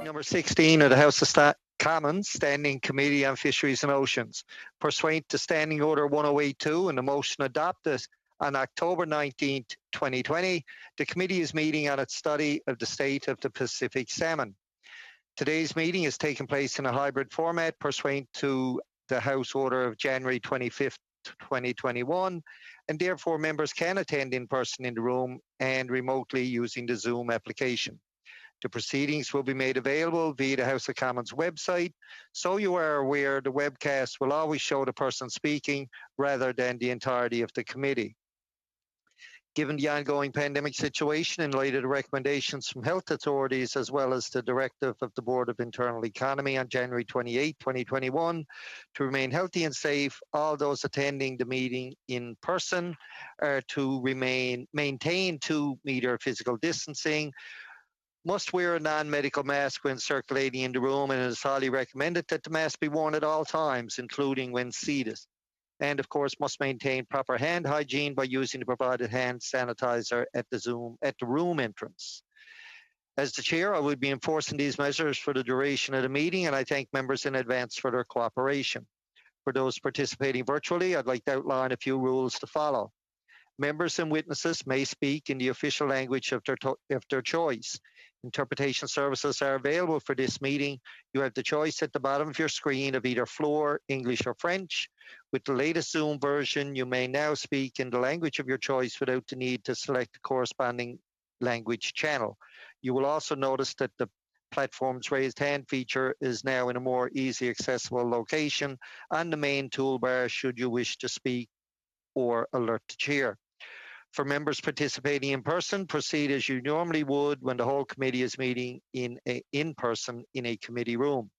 Number 16 of the House of Commons, Standing Committee on Fisheries and Oceans. Pursuant to Standing Order 1082 and the motion adopted on October 19, 2020, the committee is meeting on its study of the state of the Pacific salmon. Today's meeting is taking place in a hybrid format pursuant to the House Order of January 25th, 2021, and therefore members can attend in person in the room and remotely using the Zoom application. The proceedings will be made available via the House of Commons website, so you are aware the webcast will always show the person speaking rather than the entirety of the committee. Given the ongoing pandemic situation, in light of the recommendations from health authorities as well as the directive of the Board of Internal Economy on January 28, 2021, to remain healthy and safe, all those attending the meeting in person are to maintain 2 meter physical distancing, must wear a non-medical mask when circulating in the room, and it is highly recommended that the mask be worn at all times, including when seated. And of course, must maintain proper hand hygiene by using the provided hand sanitizer at the room entrance. As the chair, I will be enforcing these measures for the duration of the meeting, and I thank members in advance for their cooperation. For those participating virtually, I'd like to outline a few rules to follow. Members and witnesses may speak in the official language of their choice. Interpretation services are available for this meeting. You have the choice at the bottom of your screen of either Floor, English, or French. With the latest Zoom version, you may now speak in the language of your choice without the need to select the corresponding language channel. You will also notice that the platform's raised hand feature is now in a more easy accessible location on the main toolbar should you wish to speak or alert the chair. For members participating in person, proceed as you normally would when the whole committee is meeting in person in a committee room.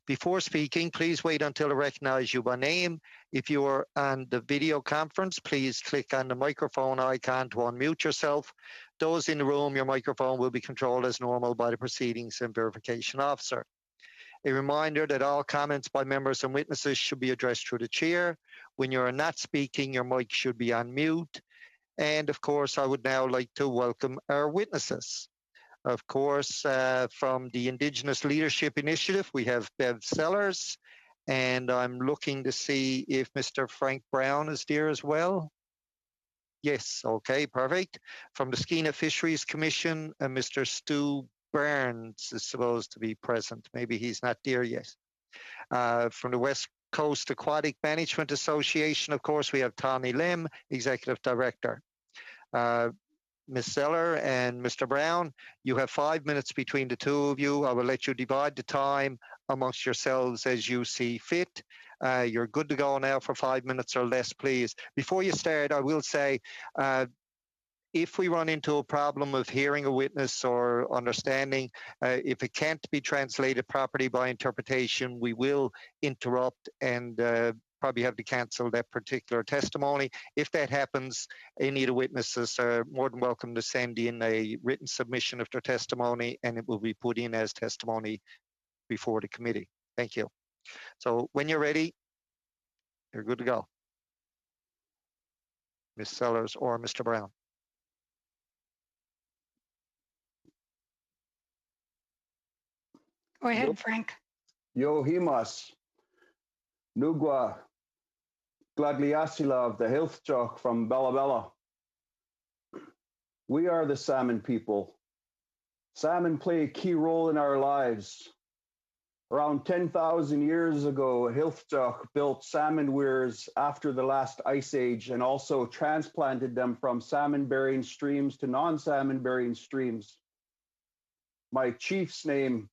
Before speaking, please wait until I recognize you by name. If you are on the video conference, please click on the microphone icon to unmute yourself. Those in the room, your microphone will be controlled as normal by the proceedings and verification officer. A reminder that all comments by members and witnesses should be addressed through the chair. When you are not speaking, your mic should be on mute. And of course, I would now like to welcome our witnesses. Of course, from the Indigenous Leadership Initiative, we have Bev Sellers, and I'm looking to see if Mr. Frank Brown is there as well. Yes, okay, perfect. From the Skeena Fisheries Commission, Mr. Stu Burns is supposed to be present. Maybe he's not there yet. From the West Coast Aquatic Management Association, of course, we have Tommy Lim, Executive Director. Ms. Seller and Mr. Brown, you have 5 minutes between the two of you. I will let you divide the time amongst yourselves as you see fit. You're good to go now for 5 minutes or less, please. Before you start, I will say, if we run into a problem of hearing a witness or understanding, if it can't be translated properly by interpretation, we will interrupt and probably have to cancel that particular testimony. If that happens, any of the witnesses are more than welcome to send in a written submission of their testimony, and it will be put in as testimony before the committee. Thank you. So when you're ready, you're good to go. Ms. Sellers or Mr. Brown. Go ahead, Frank. Yo himas, Nugwa Glagliasila of the Health Jock from Bella Bella. We are the salmon people. Salmon play a key role in our lives. Around 10,000 years ago, Hilthjoch built salmon weirs after the last ice age and also transplanted them from salmon-bearing streams to non-salmon-bearing streams. My chief's name,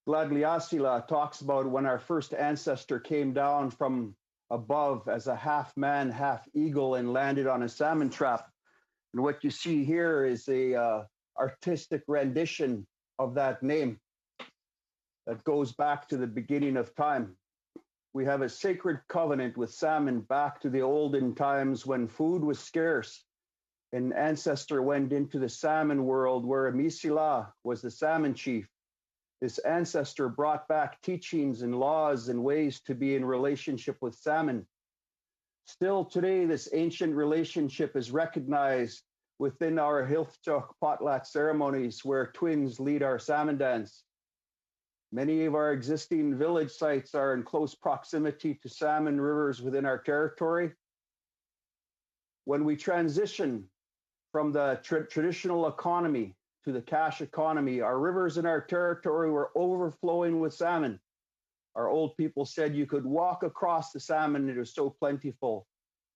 Glagliasila, talks about when our first ancestor came down from above as a half man, half eagle and landed on a salmon trap. And what you see here is a artistic rendition of that name that goes back to the beginning of time. We have a sacred covenant with salmon back to the olden times when food was scarce. An ancestor went into the salmon world where Misila was the salmon chief. This ancestor brought back teachings and laws and ways to be in relationship with salmon. Still today, this ancient relationship is recognized within our Hilftach potlatch ceremonies where twins lead our salmon dance. Many of our existing village sites are in close proximity to salmon rivers within our territory. When we transition from the traditional economy to the cash economy, our rivers in our territory were overflowing with salmon. Our old people said you could walk across the salmon, it was so plentiful.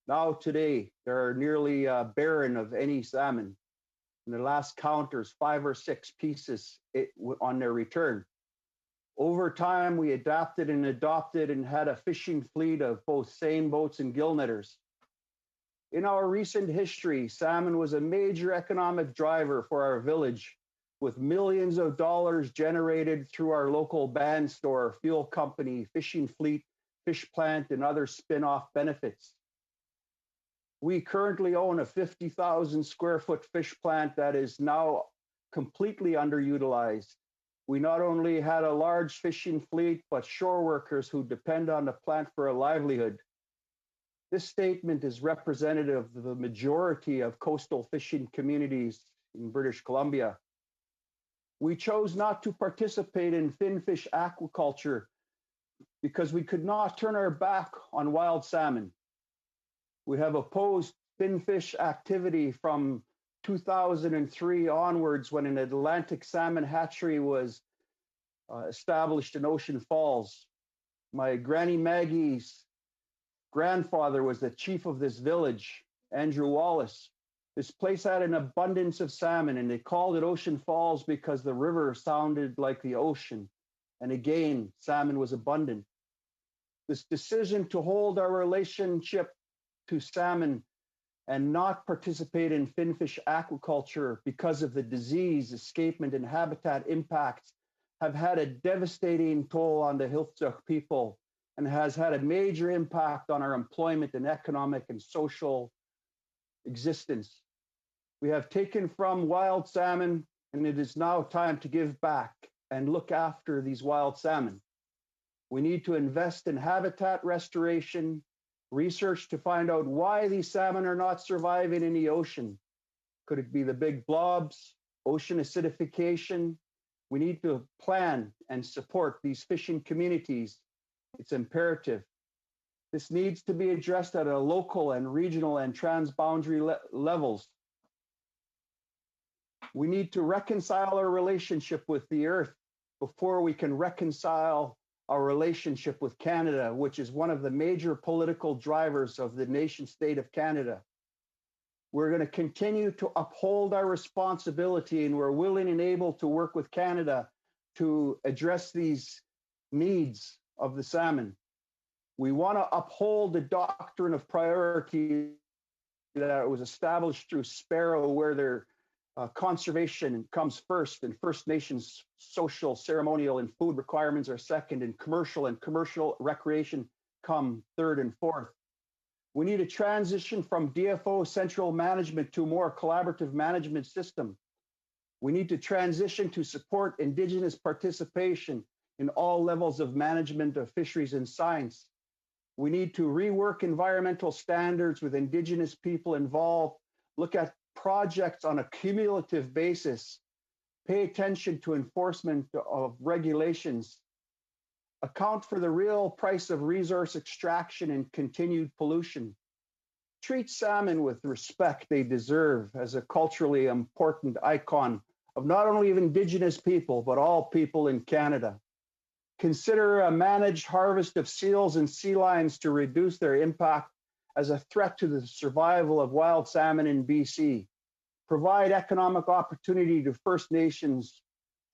Now today, they're nearly barren of any salmon. In the last count, there's 5 or 6 pieces on their return. Over time, we adapted and adopted and had a fishing fleet of both seine boats and gill netters. In our recent history, salmon was a major economic driver for our village, with millions of dollars generated through our local band store, fuel company, fishing fleet, fish plant, and other spin-off benefits. We currently own a 50,000 square foot fish plant that is now completely underutilized. We not only had a large fishing fleet, but shore workers who depend on the plant for a livelihood. This statement is representative of the majority of coastal fishing communities in British Columbia. We chose not to participate in finfish aquaculture because we could not turn our back on wild salmon. We have opposed finfish activity from 2003 onwards, when an Atlantic salmon hatchery was established in Ocean Falls. My Granny Maggie's grandfather was the chief of this village, Andrew Wallace. This place had an abundance of salmon, and they called it Ocean Falls because the river sounded like the ocean. And again, salmon was abundant. This decision to hold our relationship to salmon and not participate in finfish aquaculture because of the disease, escapement, and habitat impacts have had a devastating toll on the Hilftach people and has had a major impact on our employment and economic and social existence. We have taken from wild salmon, and it is now time to give back and look after these wild salmon. We need to invest in habitat restoration, research to find out why these salmon are not surviving in the ocean. Could it be the big blobs, ocean acidification? We need to plan and support these fishing communities. It's imperative. This needs to be addressed at a local and regional and transboundary levels. We need to reconcile our relationship with the earth before we can reconcile our relationship with Canada, which is one of the major political drivers of the nation state of Canada. We're going to continue to uphold our responsibility, and we're willing and able to work with Canada to address these needs of the salmon. We want to uphold the doctrine of priority that was established through Sparrow, where their conservation comes first, and First Nations social, ceremonial, and food requirements are second, and commercial recreation come third and fourth. We need a transition from DFO central management to a more collaborative management system. We need to transition to support Indigenous participation in all levels of management of fisheries and science. We need to rework environmental standards with Indigenous people involved, look at projects on a cumulative basis, pay attention to enforcement of regulations, account for the real price of resource extraction and continued pollution. Treat salmon with respect they deserve as a culturally important icon of not only of Indigenous people, but all people in Canada. Consider a managed harvest of seals and sea lions to reduce their impact as a threat to the survival of wild salmon in BC. Provide economic opportunity to First Nations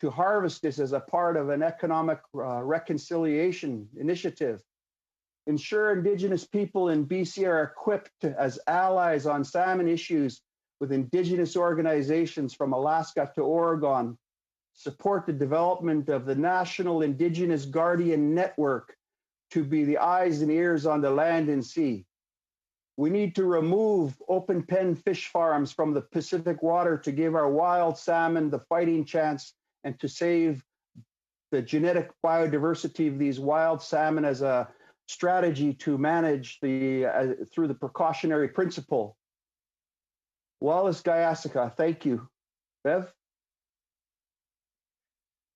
to harvest this as a part of an economic reconciliation initiative. Ensure Indigenous people in BC are equipped as allies on salmon issues with Indigenous organizations from Alaska to Oregon. Support the development of the National Indigenous Guardian Network to be the eyes and ears on the land and sea. We need to remove open pen fish farms from the Pacific water to give our wild salmon the fighting chance and to save the genetic biodiversity of these wild salmon as a strategy to manage through the precautionary principle. Wallace Gayasika, thank you. Bev?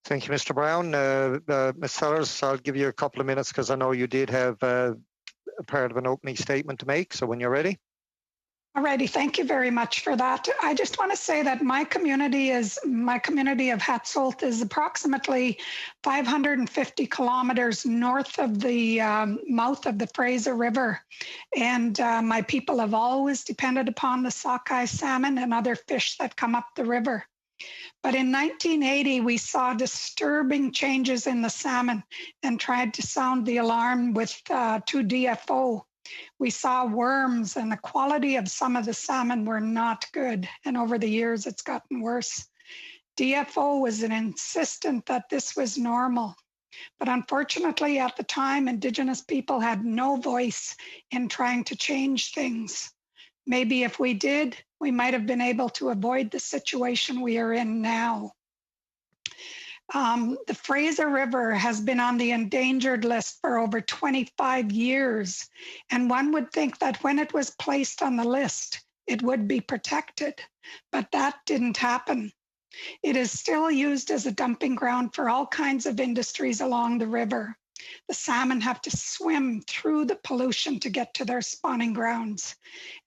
Thank you, Mr. Brown. Ms. Sellers, I'll give you a couple of minutes because I know you did have a part of an opening statement to make. So when you're ready. Alrighty, thank you very much for that. I just want to say that my community of Hatzolt is approximately 550 kilometers north of the mouth of the Fraser River. And my people have always depended upon the sockeye salmon and other fish that come up the river. But in 1980, we saw disturbing changes in the salmon and tried to sound the alarm with 2DFO. We saw worms, and the quality of some of the salmon were not good. And over the years, it's gotten worse. DFO was insistent that this was normal. But unfortunately, at the time, Indigenous people had no voice in trying to change things. Maybe if we did, we might have been able to avoid the situation we are in now. The Fraser River has been on the endangered list for over 25 years, and one would think that when it was placed on the list, it would be protected, but that didn't happen. It is still used as a dumping ground for all kinds of industries along the river. The salmon have to swim through the pollution to get to their spawning grounds.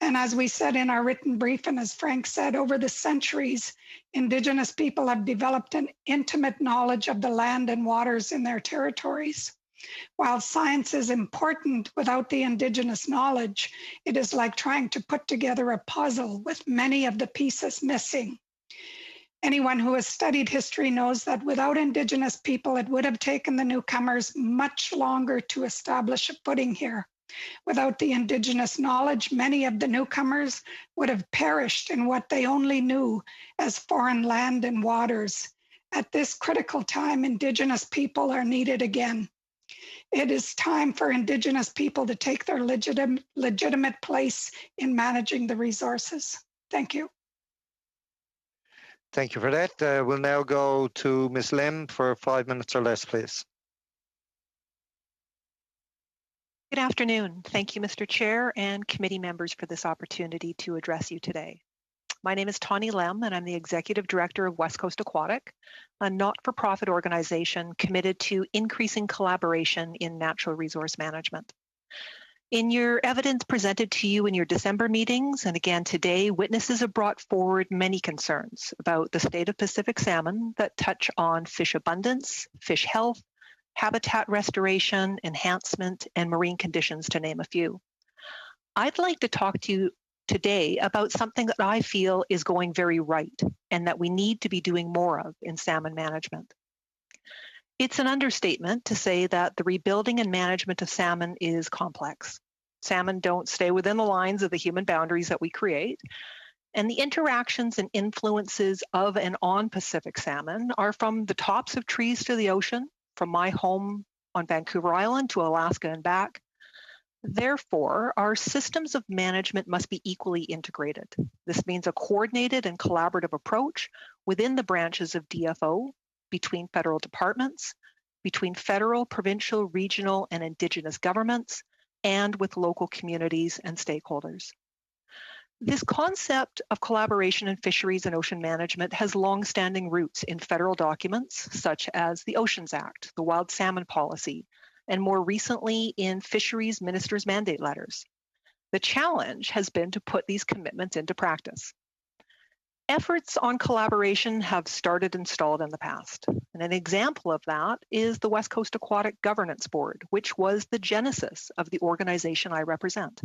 And as we said in our written brief, and as Frank said, over the centuries, Indigenous people have developed an intimate knowledge of the land and waters in their territories. While science is important, without the Indigenous knowledge, it is like trying to put together a puzzle with many of the pieces missing. Anyone who has studied history knows that without Indigenous people, it would have taken the newcomers much longer to establish a footing here. Without the Indigenous knowledge, many of the newcomers would have perished in what they only knew as foreign land and waters. At this critical time, Indigenous people are needed again. It is time for Indigenous people to take their legitimate place in managing the resources. Thank you. Thank you for that. We'll now go to Ms. Lim for 5 minutes or less, please. Good afternoon. Thank you, Mr. Chair and committee members for this opportunity to address you today. My name is Tawny Lem, and I'm the Executive Director of West Coast Aquatic, a not-for-profit organization committed to increasing collaboration in natural resource management. In your evidence presented to you in your December meetings, and again today, witnesses have brought forward many concerns about the state of Pacific salmon that touch on fish abundance, fish health, habitat restoration, enhancement, and marine conditions, to name a few. I'd like to talk to you today about something that I feel is going very right and that we need to be doing more of in salmon management. It's an understatement to say that the rebuilding and management of salmon is complex. Salmon don't stay within the lines of the human boundaries that we create, and the interactions and influences of and on Pacific salmon are from the tops of trees to the ocean, from my home on Vancouver Island to Alaska and back. Therefore, our systems of management must be equally integrated. This means a coordinated and collaborative approach within the branches of DFO, between federal departments, between federal, provincial, regional, and Indigenous governments, and with local communities and stakeholders. This concept of collaboration in fisheries and ocean management has long-standing roots in federal documents such as the Oceans Act, the Wild Salmon Policy, and more recently in fisheries ministers' mandate letters. The challenge has been to put these commitments into practice. Efforts on collaboration have started and stalled in the past. And an example of that is the West Coast Aquatic Governance Board, which was the genesis of the organization I represent.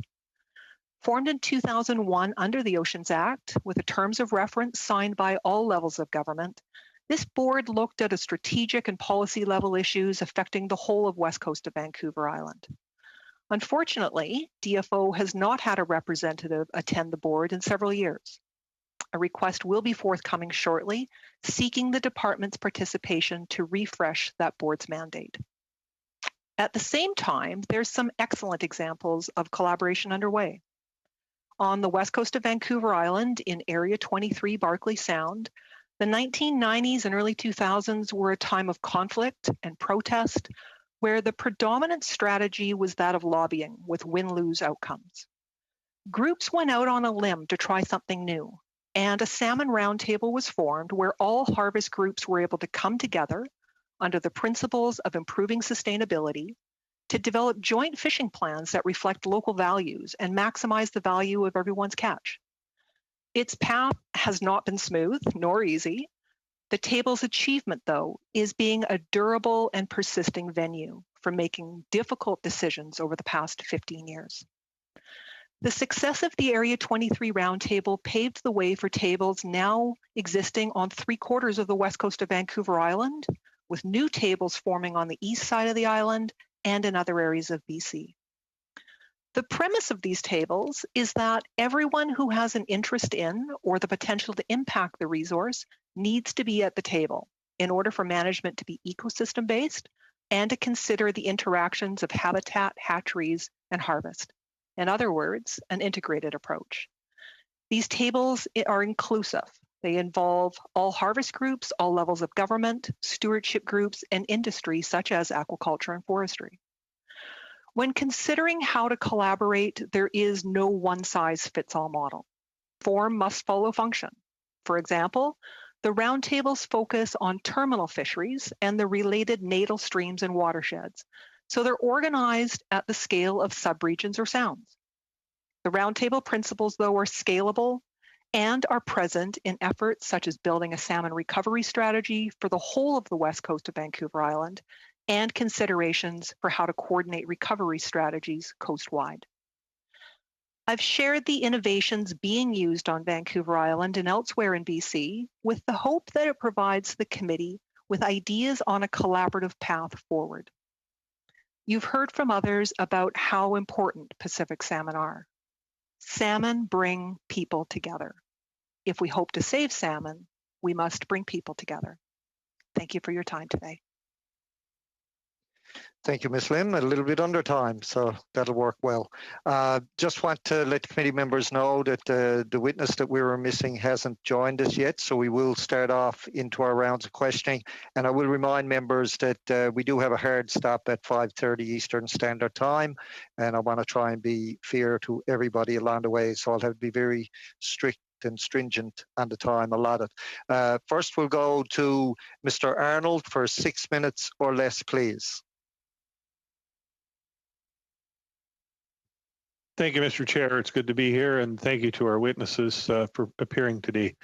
Formed in 2001 under the Oceans Act, with the terms of reference signed by all levels of government, this board looked at a strategic and policy level issues affecting the whole of West Coast of Vancouver Island. Unfortunately, DFO has not had a representative attend the board in several years. A request will be forthcoming shortly, seeking the department's participation to refresh that board's mandate. At the same time, there's some excellent examples of collaboration underway. On the west coast of Vancouver Island in Area 23 Barkley Sound, the 1990s and early 2000s were a time of conflict and protest where the predominant strategy was that of lobbying with win-lose outcomes. Groups went out on a limb to try something new, and a salmon roundtable was formed where all harvest groups were able to come together under the principles of improving sustainability to develop joint fishing plans that reflect local values and maximize the value of everyone's catch. Its path has not been smooth nor easy. The table's achievement, though, is being a durable and persisting venue for making difficult decisions over the past 15 years. The success of the Area 23 Roundtable paved the way for tables now existing on 3/4 of the west coast of Vancouver Island, with new tables forming on the east side of the island and in other areas of BC. The premise of these tables is that everyone who has an interest in or the potential to impact the resource needs to be at the table in order for management to be ecosystem-based and to consider the interactions of habitat, hatcheries, and harvest. In other words, an integrated approach. These tables are inclusive. They involve all harvest groups, all levels of government, stewardship groups, and industry such as aquaculture and forestry. When considering how to collaborate, there is no one-size-fits-all model. Form must follow function. For example, the roundtables focus on terminal fisheries and the related natal streams and watersheds, so they're organized at the scale of subregions or sounds. The roundtable principles, though, are scalable and are present in efforts such as building a salmon recovery strategy for the whole of the west coast of Vancouver Island and considerations for how to coordinate recovery strategies coastwide. I've shared the innovations being used on Vancouver Island and elsewhere in BC with the hope that it provides the committee with ideas on a collaborative path forward. You've heard from others about how important Pacific salmon are. Salmon bring people together. If we hope to save salmon, we must bring people together. Thank you for your time today. Thank you, Ms. Lim. A little bit under time, so that'll work well. Just want to let the committee members know that the witness that we were missing hasn't joined us yet, so we will start off into our rounds of questioning. And I will remind members that we do have a hard stop at 5:30 Eastern Standard Time, and I want to try and be fair to everybody along the way, so I'll have to be very strict and stringent on the time allotted. First, we'll go to Mr. Arnold for 6 minutes or less, please. Thank you, Mr. Chair. It's good to be here, and thank you to our witnesses for appearing today.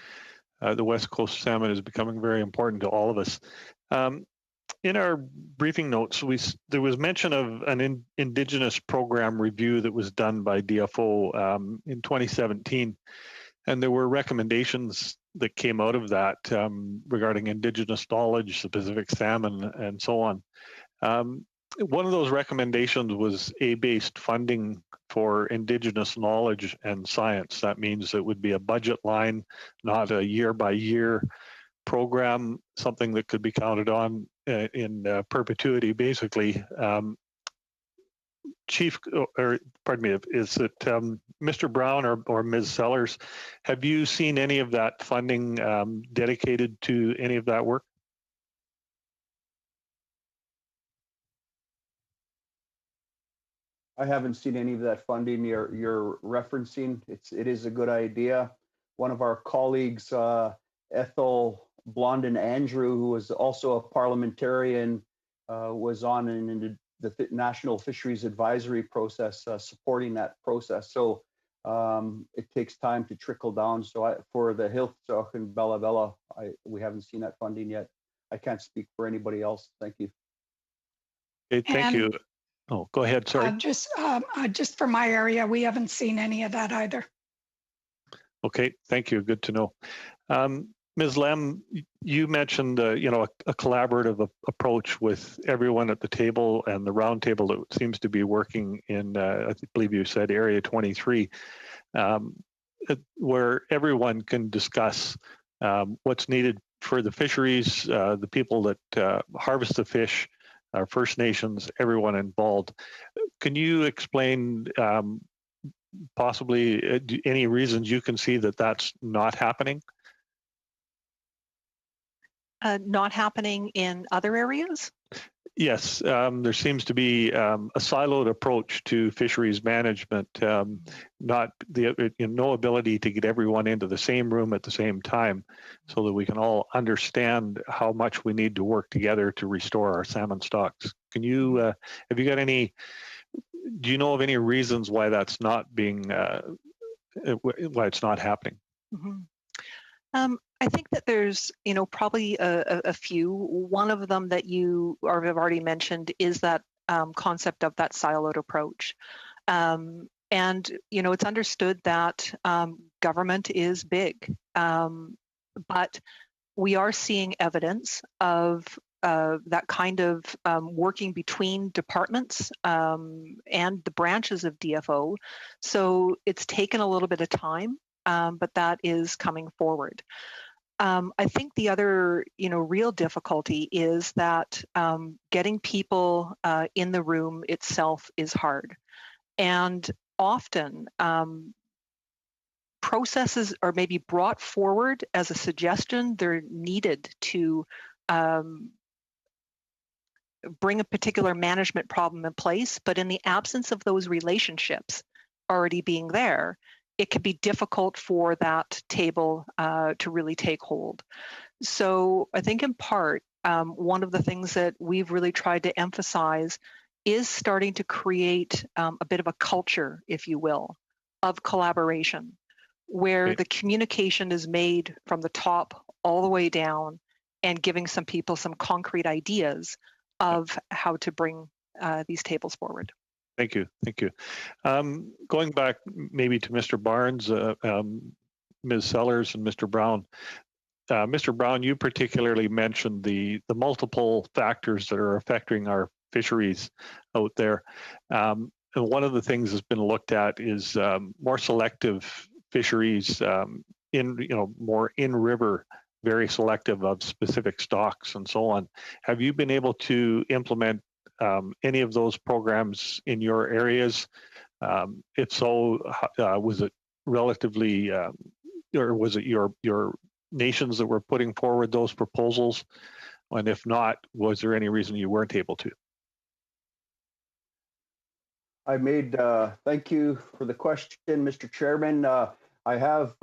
The West Coast salmon is becoming very important to all of us. In our briefing notes, there was mention of an Indigenous program review that was done by DFO in 2017, and there were recommendations that came out of that regarding Indigenous knowledge, the Pacific salmon, and so on. One of those recommendations was A-based funding for Indigenous knowledge and science. That means it would be a budget line, not a year-by-year program, something that could be counted on in perpetuity, basically. Is it Mr. Brown or Ms. Sellers, have you seen any of that funding dedicated to any of that work? I haven't seen any of that funding you're referencing. It is a good idea. One of our colleagues, Ethel Blondin Andrew, who was also a parliamentarian, was on in the National Fisheries Advisory process, supporting that process. So it takes time to trickle down. So for the Hilftjoch and Bella Bella, we haven't seen that funding yet. I can't speak for anybody else. Thank you. Okay, thank you. Oh, go ahead, sorry. Just for my area, we haven't seen any of that either. Okay, thank you. Good to know. Ms. Lem, you mentioned a collaborative approach with everyone at the table and the round table that seems to be working in, I believe you said Area 23, where everyone can discuss what's needed for the fisheries, the people that harvest the fish, our First Nations, everyone involved. Can you explain possibly any reasons you can see that that's not happening? Not happening in other areas? Yes, there seems to be a siloed approach to fisheries management, not no ability to get everyone into the same room at the same time so that we can all understand how much we need to work together to restore our salmon stocks. Can you, have you got any, do you know of any reasons why that's not being, why it's not happening? Mm-hmm. I think that there's, probably a few. One of them that you have already mentioned is that concept of that siloed approach. And, it's understood that government is big, but we are seeing evidence of that kind of working between departments and the branches of DFO. So it's taken a little bit of time, but that is coming forward. I think the other, real difficulty is that getting people in the room itself is hard. And often processes are maybe brought forward as a suggestion. They're needed to bring a particular management problem in place, but in the absence of those relationships already being there, it can be difficult for that table to really take hold. So I think in part, one of the things that we've really tried to emphasize is starting to create a bit of a culture, if you will, of collaboration, where the communication is made from the top all the way down and giving some people some concrete ideas of how to bring these tables forward. Thank you. Thank you. Going back maybe to Mr. Barnes, Ms. Sellers, and Mr. Brown. Mr. Brown, you particularly mentioned the multiple factors that are affecting our fisheries out there. And one of the things that's been looked at is more selective fisheries more in river, very selective of specific stocks and so on. Have you been able to implement any of those programs in your areas? If so, was it relatively, or was it your nations that were putting forward those proposals? And if not, was there any reason you weren't able to? Thank you for the question, Mr. Chairman. I have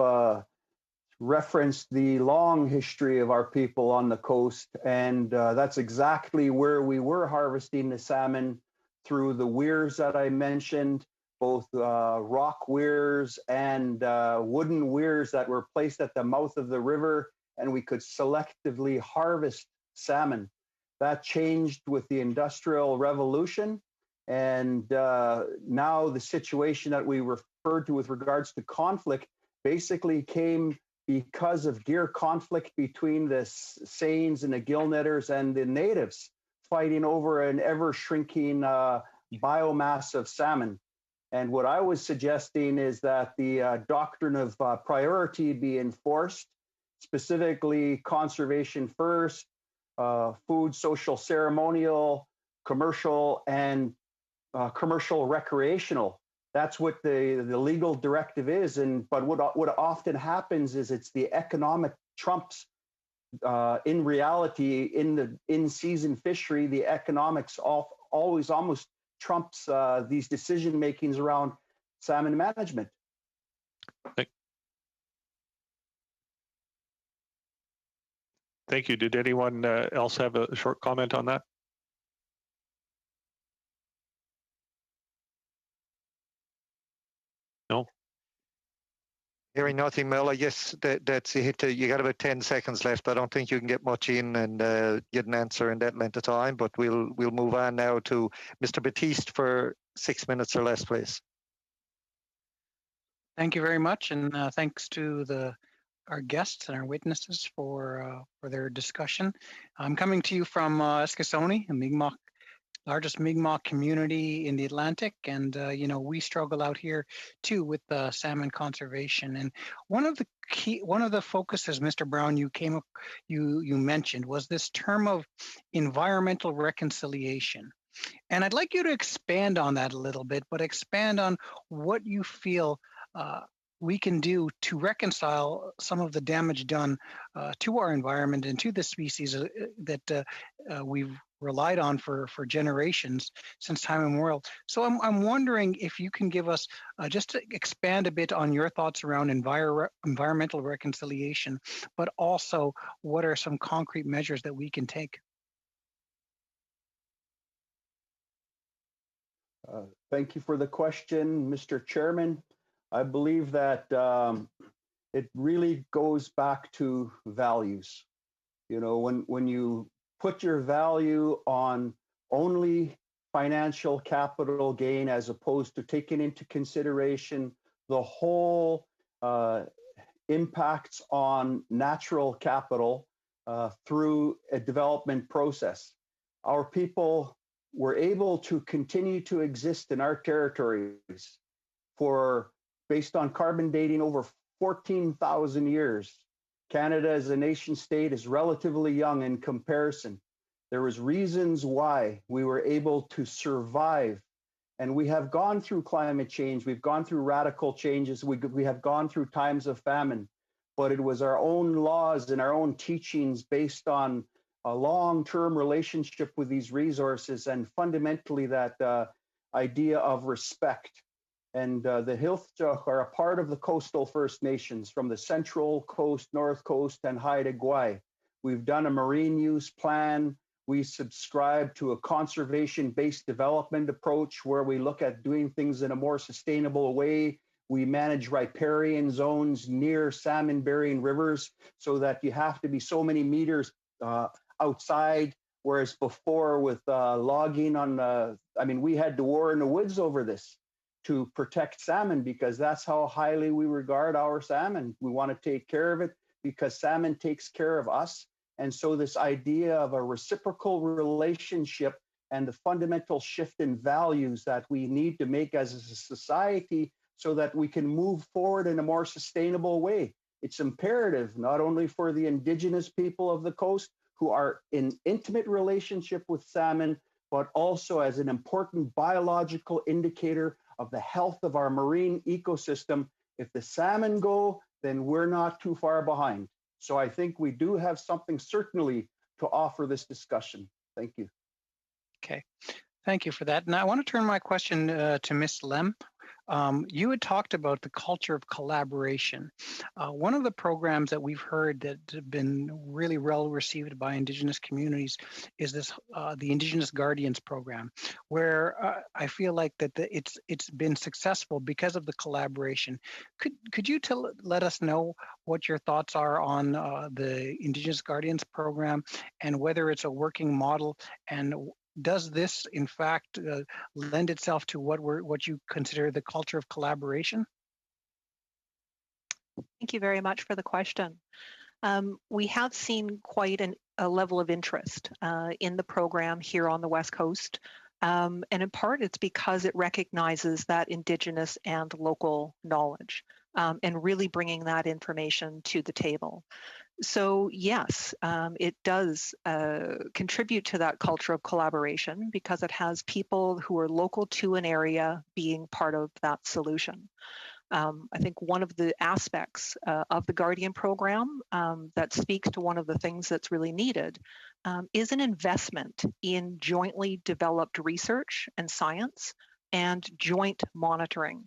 referenced the long history of our people on the coast, and that's exactly where we were harvesting the salmon through the weirs that I mentioned, both rock weirs and wooden weirs that were placed at the mouth of the river, and we could selectively harvest salmon. That changed with the Industrial Revolution, and now the situation that we referred to with regards to conflict basically came because of gear conflict between the seines and the gill netters and the natives fighting over an ever shrinking biomass of salmon. And what I was suggesting is that the doctrine of priority be enforced, specifically conservation first, food, social, ceremonial, commercial, and commercial recreational. That's what the legal directive is. But what often happens is it's the economic trumps. In reality, in the in-season fishery, the economics always almost trumps these decision makings around salmon management. Thank you. Did anyone else have a short comment on that? No. Hearing nothing, Mel, I guess that's it. You got about 10 seconds left. I don't think you can get much in and get an answer in that length of time, but we'll move on now to Mr. Batiste for 6 minutes or less, please. Thank you very much, and thanks to our guests and our witnesses for their discussion. I'm coming to you from Eskasoni, a Mi'kmaq, largest Mi'kmaq community in the Atlantic, and we struggle out here too with salmon conservation. And one of the focuses, Mr. Brown, you mentioned was this term of environmental reconciliation. And I'd like you to expand on that a little bit, but expand on what you feel we can do to reconcile some of the damage done to our environment and to the species that we've relied on for generations since time immemorial. So I'm wondering if you can give us, just to expand a bit on your thoughts around environmental reconciliation, but also what are some concrete measures that we can take? Thank you for the question, Mr. Chairman. I believe that it really goes back to values. You know, when you put your value on only financial capital gain as opposed to taking into consideration the whole impacts on natural capital through a development process, our people were able to continue to exist in our territories for, based on carbon dating, over 14,000 years. Canada as a nation state is relatively young in comparison. There was reasons why we were able to survive. And we have gone through climate change. We've gone through radical changes. We have gone through times of famine. But it was our own laws and our own teachings based on a long-term relationship with these resources and fundamentally that idea of respect. And the Hilftjoch are a part of the coastal First Nations from the Central Coast, North Coast, and Haida Gwaii. We've done a marine use plan. We subscribe to a conservation-based development approach where we look at doing things in a more sustainable way. We manage riparian zones near salmon-bearing rivers so that you have to be so many meters outside, whereas before with logging on, we had to war in the woods over this to protect salmon because that's how highly we regard our salmon. We want to take care of it because salmon takes care of us. And so this idea of a reciprocal relationship and the fundamental shift in values that we need to make as a society so that we can move forward in a more sustainable way. It's imperative not only for the Indigenous people of the coast who are in intimate relationship with salmon, but also as an important biological indicator of the health of our marine ecosystem. If the salmon go, then we're not too far behind. So I think we do have something certainly to offer this discussion. Thank you. Okay, thank you for that. Now I want to turn my question to Ms. Lem. You had talked about the culture of collaboration. One of the programs that we've heard that have been really well received by Indigenous communities is this, the Indigenous Guardians program, where I feel like that it's been successful because of the collaboration. Could you let us know what your thoughts are on the Indigenous Guardians program and whether it's a working model, and does this, in fact, lend itself to what you consider the culture of collaboration? Thank you very much for the question. We have seen quite a level of interest in the program here on the West Coast. And in part, it's because it recognizes that Indigenous and local knowledge and really bringing that information to the table. So yes, it does contribute to that culture of collaboration because it has people who are local to an area being part of that solution. I think one of the aspects of the Guardian program that speaks to one of the things that's really needed is an investment in jointly developed research and science and joint monitoring.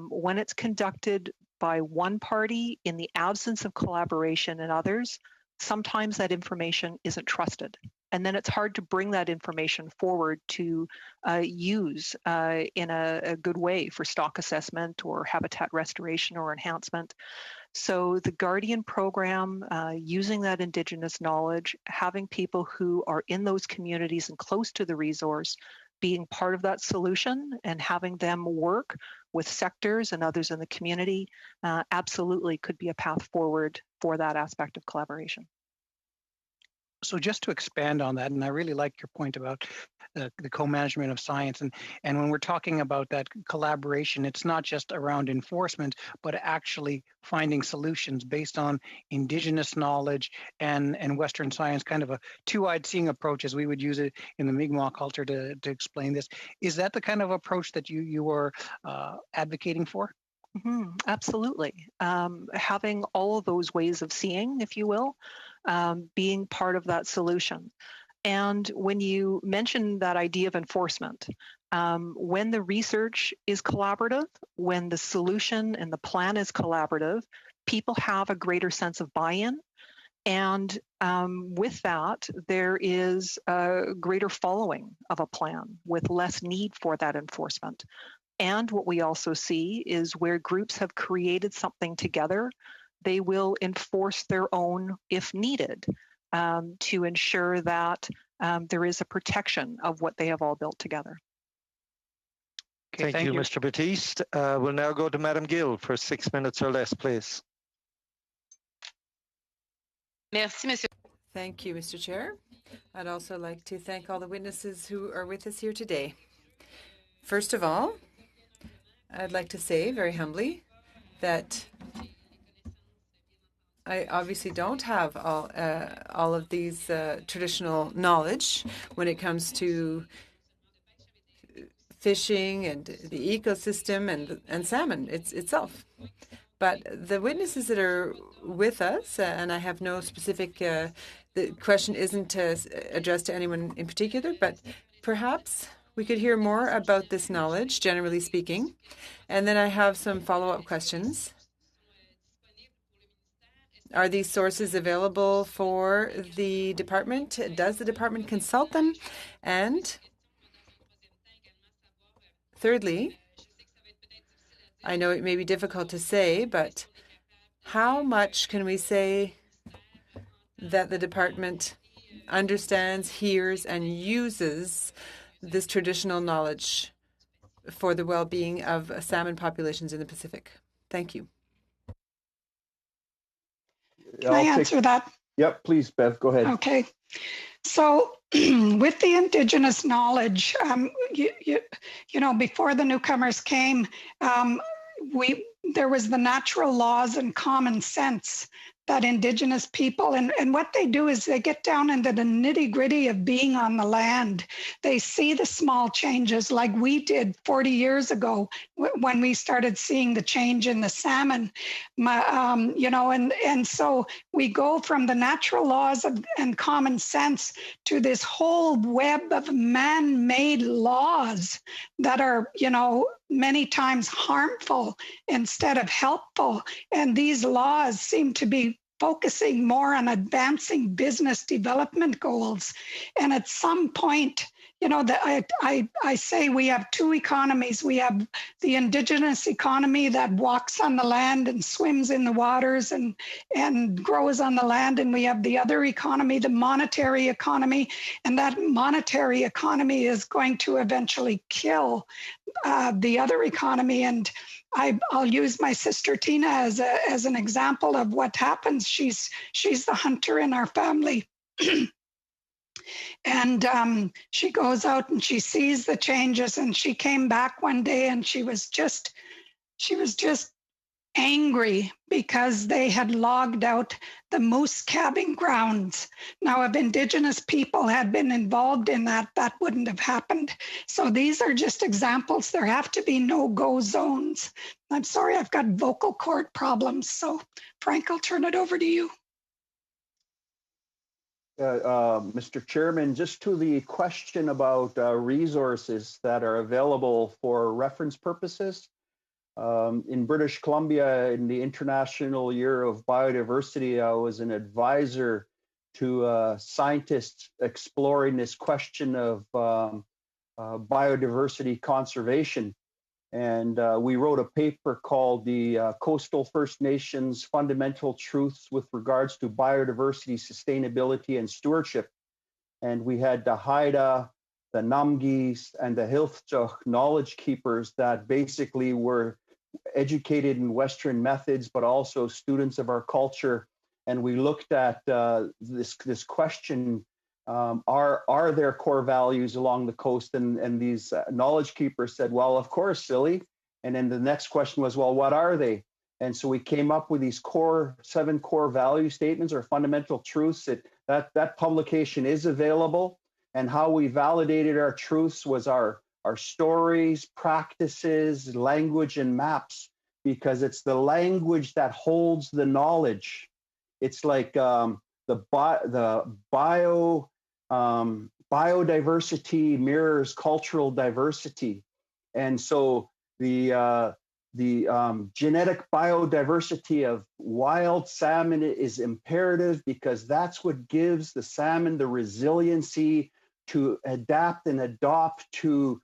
When it's conducted by one party in the absence of collaboration in others, sometimes that information isn't trusted. And then it's hard to bring that information forward to use in a good way for stock assessment or habitat restoration or enhancement. So the Guardian program, using that Indigenous knowledge, having people who are in those communities and close to the resource, being part of that solution and having them work with sectors and others in the community absolutely could be a path forward for that aspect of collaboration. So just to expand on that, and I really like your point about the co-management of science, and when we're talking about that collaboration, it's not just around enforcement, but actually finding solutions based on Indigenous knowledge and Western science, kind of a two-eyed seeing approach as we would use it in the Mi'kmaq culture to explain this. Is that the kind of approach that you are advocating for? Mm-hmm, absolutely. Having all of those ways of seeing, if you will, being part of that solution. And when you mention that idea of enforcement, when the research is collaborative, when the solution and the plan is collaborative, people have a greater sense of buy-in. And with that, there is a greater following of a plan with less need for that enforcement. And what we also see is where groups have created something together, they will enforce their own if needed to ensure that there is a protection of what they have all built together. Okay, Thank you, Mr. Batiste. We'll now go to Madam Gill for 6 minutes or less, please. Merci, Monsieur. Thank you, Mr. Chair. I'd also like to thank all the witnesses who are with us here today. First of all, I'd like to say very humbly that I obviously don't have all of these traditional knowledge when it comes to fishing and the ecosystem and salmon itself. But the witnesses that are with us, and I have no specific, the question isn't addressed to anyone in particular, but perhaps we could hear more about this knowledge, generally speaking. And then I have some follow-up questions. Are these sources available for the department? Does the department consult them? And thirdly, I know it may be difficult to say, but how much can we say that the department understands, hears, and uses this traditional knowledge for the well-being of salmon populations in the Pacific? Thank you. Can I answer that? Yep, please, Bev, go ahead. Okay. So with the Indigenous knowledge, you know, before the newcomers came, there was the natural laws and common sense that Indigenous people, and what they do is they get down into the nitty-gritty of being on the land. They see the small changes like we did 40 years ago when we started seeing the change in the salmon. You know, and so we go from the natural laws and common sense to this whole web of man-made laws that are, you know, many times harmful instead of helpful. And these laws seem to be focusing more on advancing business development goals. And at some point, you know, I say we have two economies. We have the Indigenous economy that walks on the land and swims in the waters and grows on the land. And we have the other economy, the monetary economy. And that monetary economy is going to eventually kill the other economy. And I'll use my sister Tina as an example of what happens. She's the hunter in our family. And she goes out and she sees the changes, and she came back one day and she was just angry because they had logged out the moose calving grounds. Now, if Indigenous people had been involved in that, that wouldn't have happened. So these are just examples. There have to be no-go zones. I'm sorry, I've got vocal cord problems. So Frank, I'll turn it over to you. Mr. Chairman, just to the question about resources that are available for reference purposes. In British Columbia, in the International Year of Biodiversity, I was an advisor to scientists exploring this question of biodiversity conservation. And we wrote a paper called the Coastal First Nations Fundamental Truths with Regards to Biodiversity, Sustainability, and Stewardship. And we had the Haida, the Namgis, and the Hilftjoch knowledge keepers that basically were educated in Western methods, but also students of our culture. And we looked at this question, are there core values along the coast? And these knowledge keepers said, well, of course, silly. And then the next question was, well, what are they? And so we came up with these 7 core value statements or fundamental truths. That publication is available. And how we validated our truths was our stories, practices, language, and maps, because it's the language that holds the knowledge. It's like the bio biodiversity mirrors cultural diversity. And so the genetic biodiversity of wild salmon is imperative, because that's what gives the salmon the resiliency to adapt and adopt to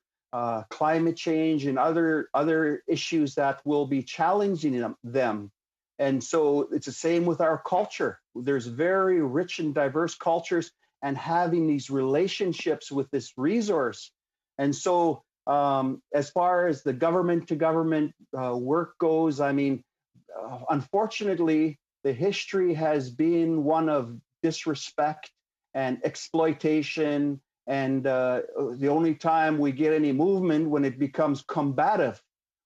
climate change and other issues that will be challenging them. And so it's the same with our culture. There's very rich and diverse cultures, and having these relationships with this resource. And so as far as the government to government work goes, I mean, unfortunately, the history has been one of disrespect and exploitation. And the only time we get any movement when it becomes combative,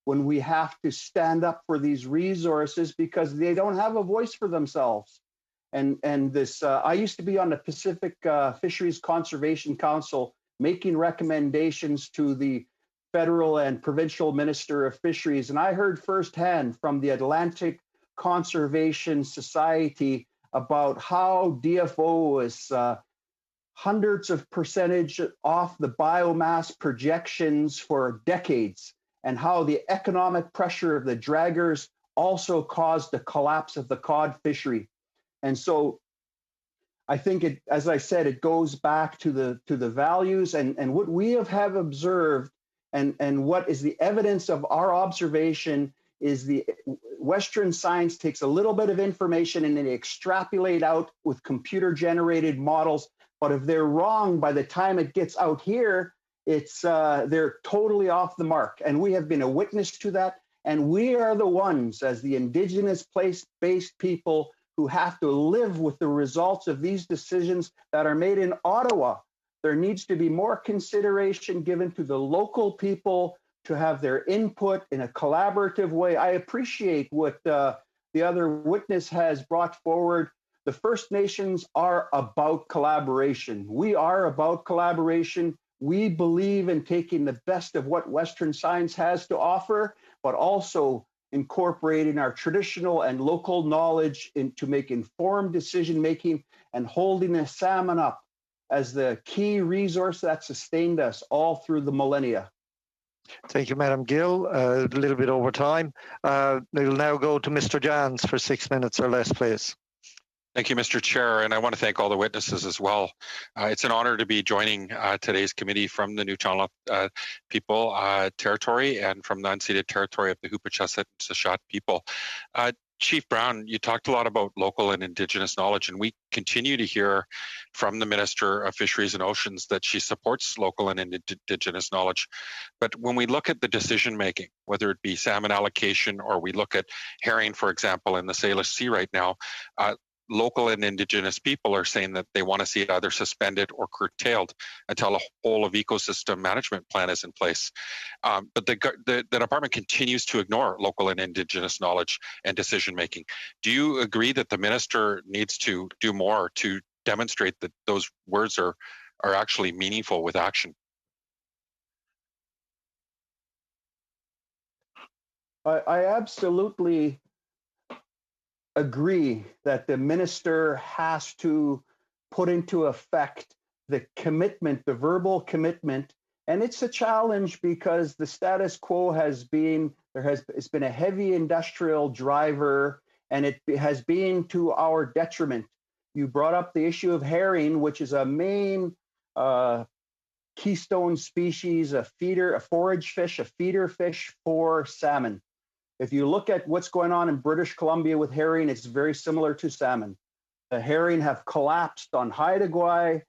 when we have to stand up for these resources because they don't have a voice for themselves. And this, I used to be on the Pacific Fisheries Conservation Council, making recommendations to the federal and provincial minister of fisheries. And I heard firsthand from the Atlantic Conservation Society about how DFO is hundreds of percentage off the biomass projections for decades, and how the economic pressure of the draggers also caused the collapse of the cod fishery. And so I think it, as I said, it goes back to the values and what we have observed, and what is the evidence of our observation is the Western science takes a little bit of information and they extrapolate out with computer generated models. But if they're wrong by the time it gets out here, it's they're totally off the mark. And we have been a witness to that. And we are the ones, as the Indigenous place-based people, who have to live with the results of these decisions that are made in Ottawa. There needs to be more consideration given to the local people to have their input in a collaborative way. I appreciate what the other witness has brought forward. The First Nations are about collaboration. We are about collaboration. We believe in taking the best of what Western science has to offer, but also incorporating our traditional and local knowledge to make informed decision-making, and holding the salmon up as the key resource that sustained us all through the millennia. Thank you, Madam Gill. A little bit over time. We'll now go to Mr. Johns for 6 minutes or less, please. Thank you, Mr. Chair, and I want to thank all the witnesses as well. It's an honor to be joining today's committee from the Nuu-chah-nulth people territory and from the unceded territory of the Hoopa-chesed and Sashat people. Chief Brown, you talked a lot about local and Indigenous knowledge, and we continue to hear from the Minister of Fisheries and Oceans that she supports local and Indigenous knowledge. But when we look at the decision-making, whether it be salmon allocation or we look at herring, for example, in the Salish Sea right now, local and Indigenous people are saying that they want to see it either suspended or curtailed until a whole of ecosystem management plan is in place. But the department continues to ignore local and Indigenous knowledge and decision making. Do you agree that the minister needs to do more to demonstrate that those words are actually meaningful with action? I absolutely agree that the minister has to put into effect the commitment, the verbal commitment. And it's a challenge because the status quo has been, it's been a heavy industrial driver, and it has been to our detriment. You brought up the issue of herring, which is a main keystone species, a forage fish, a feeder fish for salmon. If you look at what's going on in British Columbia with herring, it's very similar to salmon. The herring have collapsed on Haida Gwaii.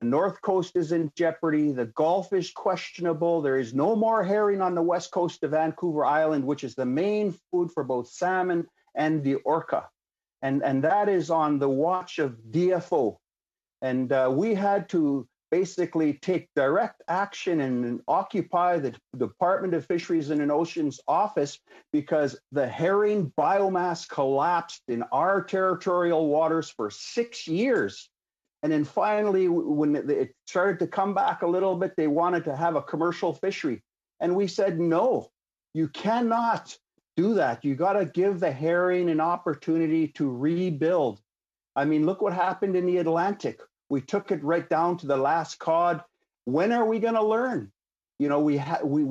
The North Coast is in jeopardy. The Gulf is questionable. There is no more herring on the west coast of Vancouver Island, which is the main food for both salmon and the orca. And that is on the watch of DFO. And we had to basically take direct action and occupy the Department of Fisheries and Oceans office because the herring biomass collapsed in our territorial waters for 6 years. And then finally, when it started to come back a little bit, they wanted to have a commercial fishery. And we said, no, you cannot do that. You got to give the herring an opportunity to rebuild. I mean, look what happened in the Atlantic. We took it right down to the last cod. When are we going to learn? You know, we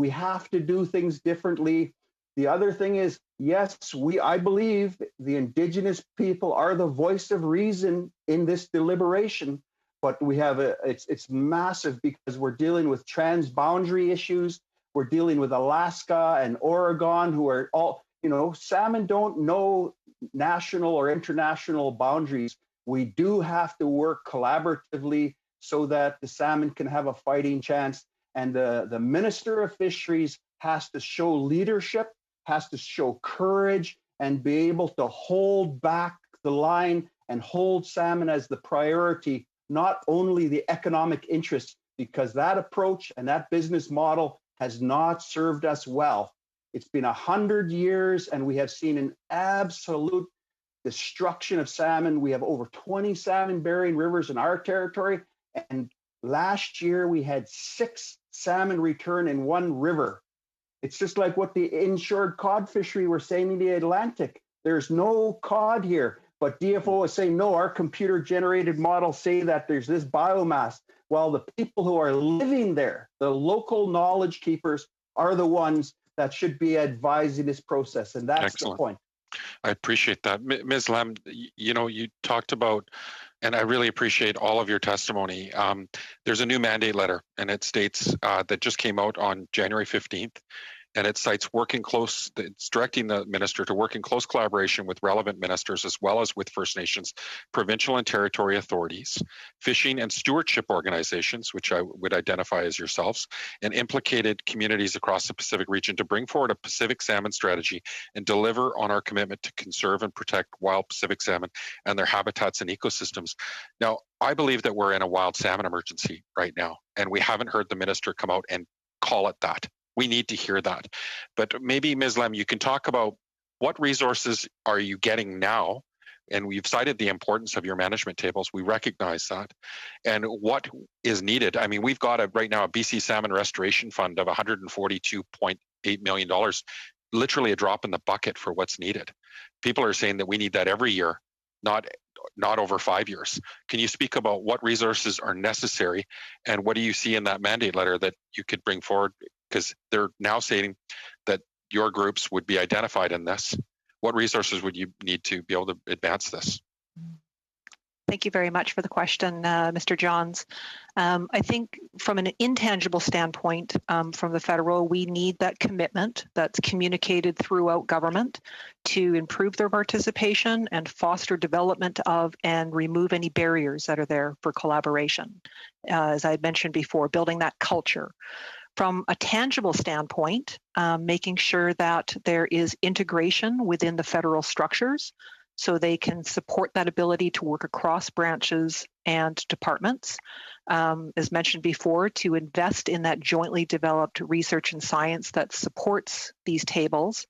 have to do things differently. The other thing is, yes, I believe the Indigenous people are the voice of reason in this deliberation, but we have it's massive because we're dealing with transboundary issues. We're dealing with Alaska and Oregon, who are all, you know, salmon don't know national or international boundaries. We do have to work collaboratively so that the salmon can have a fighting chance. And the Minister of Fisheries has to show leadership, has to show courage, and be able to hold back the line and hold salmon as the priority, not only the economic interests, because that approach and that business model has not served us well. It's been 100 years, and we have seen an absolute destruction of salmon. We have over 20 salmon-bearing rivers in our territory, and last year we had 6 salmon return in one river. It's just like what the inshore cod fishery were saying in the Atlantic. There's no cod here, but DFO is saying, no, our computer-generated models say that there's this biomass. Well, the people who are living there, the local knowledge keepers, are the ones that should be advising this process, and that's Excellent. the point. I appreciate that. Ms. Lem, you know, you talked about, and I really appreciate all of your testimony. There's a new mandate letter, and it states that just came out on January 15th, and it cites it's directing the minister to work in close collaboration with relevant ministers as well as with First Nations, provincial and territory authorities, fishing and stewardship organizations, which I would identify as yourselves, and implicated communities across the Pacific region to bring forward a Pacific salmon strategy and deliver on our commitment to conserve and protect wild Pacific salmon and their habitats and ecosystems. Now, I believe that we're in a wild salmon emergency right now, and we haven't heard the minister come out and call it that. We need to hear that. But maybe, Ms. Lem, you can talk about what resources are you getting now? And we've cited the importance of your management tables. We recognize that. And what is needed? I mean, we've got right now a BC Salmon Restoration Fund of $142.8 million, literally a drop in the bucket for what's needed. People are saying that we need that every year, not over 5 years. Can you speak about what resources are necessary, and what do you see in that mandate letter that you could bring forward? Because they're now saying that your groups would be identified in this. What resources would you need to be able to advance this? Thank you very much for the question, Mr. Johns. I think from an intangible standpoint, from the federal, we need that commitment that's communicated throughout government to improve their participation and foster development of and remove any barriers that are there for collaboration. As I mentioned before, building that culture. From a tangible standpoint, making sure that there is integration within the federal structures so they can support that ability to work across branches and departments. As mentioned before, to invest in that jointly developed research and science that supports these tables,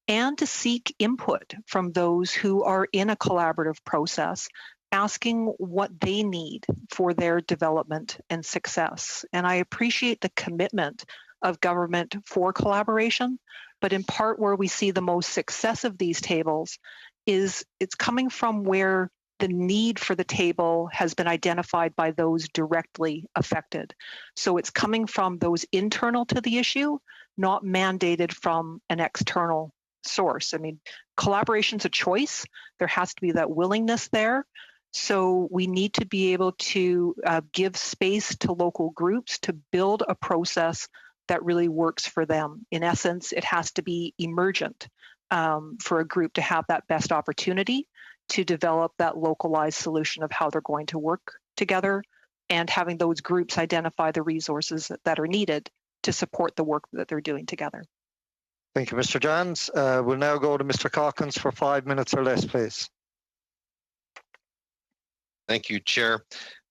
and to seek input from those who are in a collaborative process, asking what they need for their development and success. And I appreciate the commitment of government for collaboration, but in part where we see the most success of these tables is it's coming from where the need for the table has been identified by those directly affected. So it's coming from those internal to the issue, not mandated from an external source. I mean, collaboration's a choice. There has to be that willingness there. So we need to be able to give space to local groups to build a process that really works for them. In essence, it has to be emergent for a group to have that best opportunity to develop that localized solution of how they're going to work together, and having those groups identify the resources that are needed to support the work that they're doing together. Thank you, Mr. Johns. We'll now go to Mr. Calkins for 5 minutes or less, please. Thank you, Chair.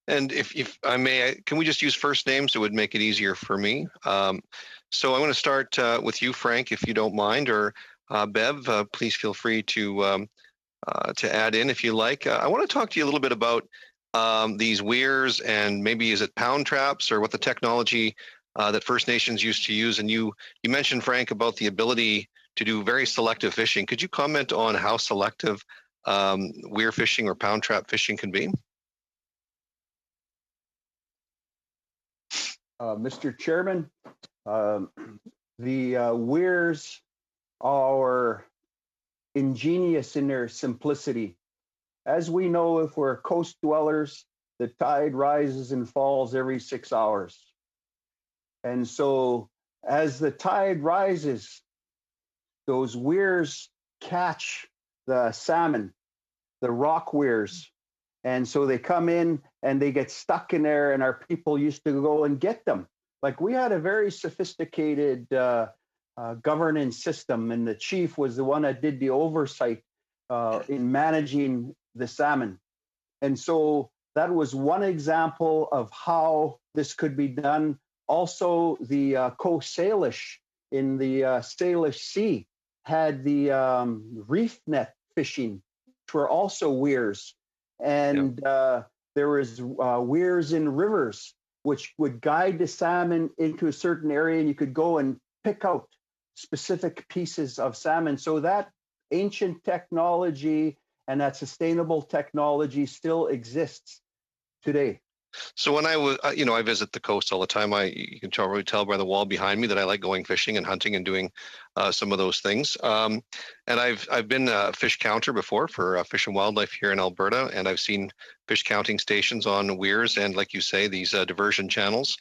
And if I may, can we just use first names? It would make it easier for me. So I'm going to start with you, Frank, if you don't mind, or Bev, please feel free to add in if you like. I want to talk to you a little bit about these weirs, and maybe is it pound traps or what the technology that First Nations used to use. And you mentioned, Frank, about the ability to do very selective fishing. Could you comment on how selective weir fishing or pound trap fishing can be? Mr. Chairman, the weirs are ingenious in their simplicity. As we know, if we're coast dwellers, the tide rises and falls every 6 hours. And so as the tide rises, those weirs catch the salmon, the rock weirs. And so they come in and they get stuck in there, and our people used to go and get them. Like, we had a very sophisticated governance system, and the chief was the one that did the oversight in managing the salmon. And so that was one example of how this could be done. Also, the Coast Salish in the Salish Sea had the reef net fishing, which were also weirs. And there was weirs in rivers, which would guide the salmon into a certain area, and you could go and pick out specific pieces of salmon. So that ancient technology and that sustainable technology still exists today. So when I was, I visit the coast all the time. You can probably tell by the wall behind me that I like going fishing and hunting and doing some of those things. And I've been a fish counter before for Fish and Wildlife here in Alberta, and I've seen fish counting stations on weirs and, like you say, these diversion channels.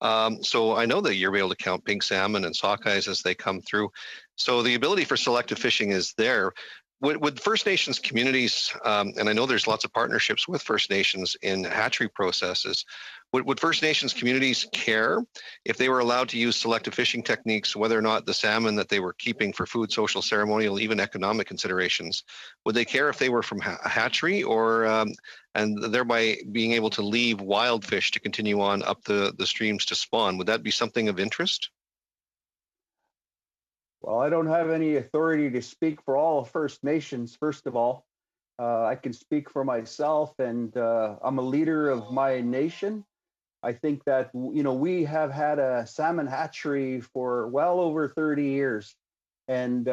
So I know that you're able to count pink salmon and sockeyes as they come through. So the ability for selective fishing is there. Would First Nations communities, and I know there's lots of partnerships with First Nations in hatchery processes, would First Nations communities care if they were allowed to use selective fishing techniques, whether or not the salmon that they were keeping for food, social, ceremonial, even economic considerations, would they care if they were from a hatchery, or and thereby being able to leave wild fish to continue on up the streams to spawn? Would that be something of interest? Well, I don't have any authority to speak for all of First Nations, first of all. I can speak for myself, and I'm a leader of my nation. I think that, we have had a salmon hatchery for well over 30 years, and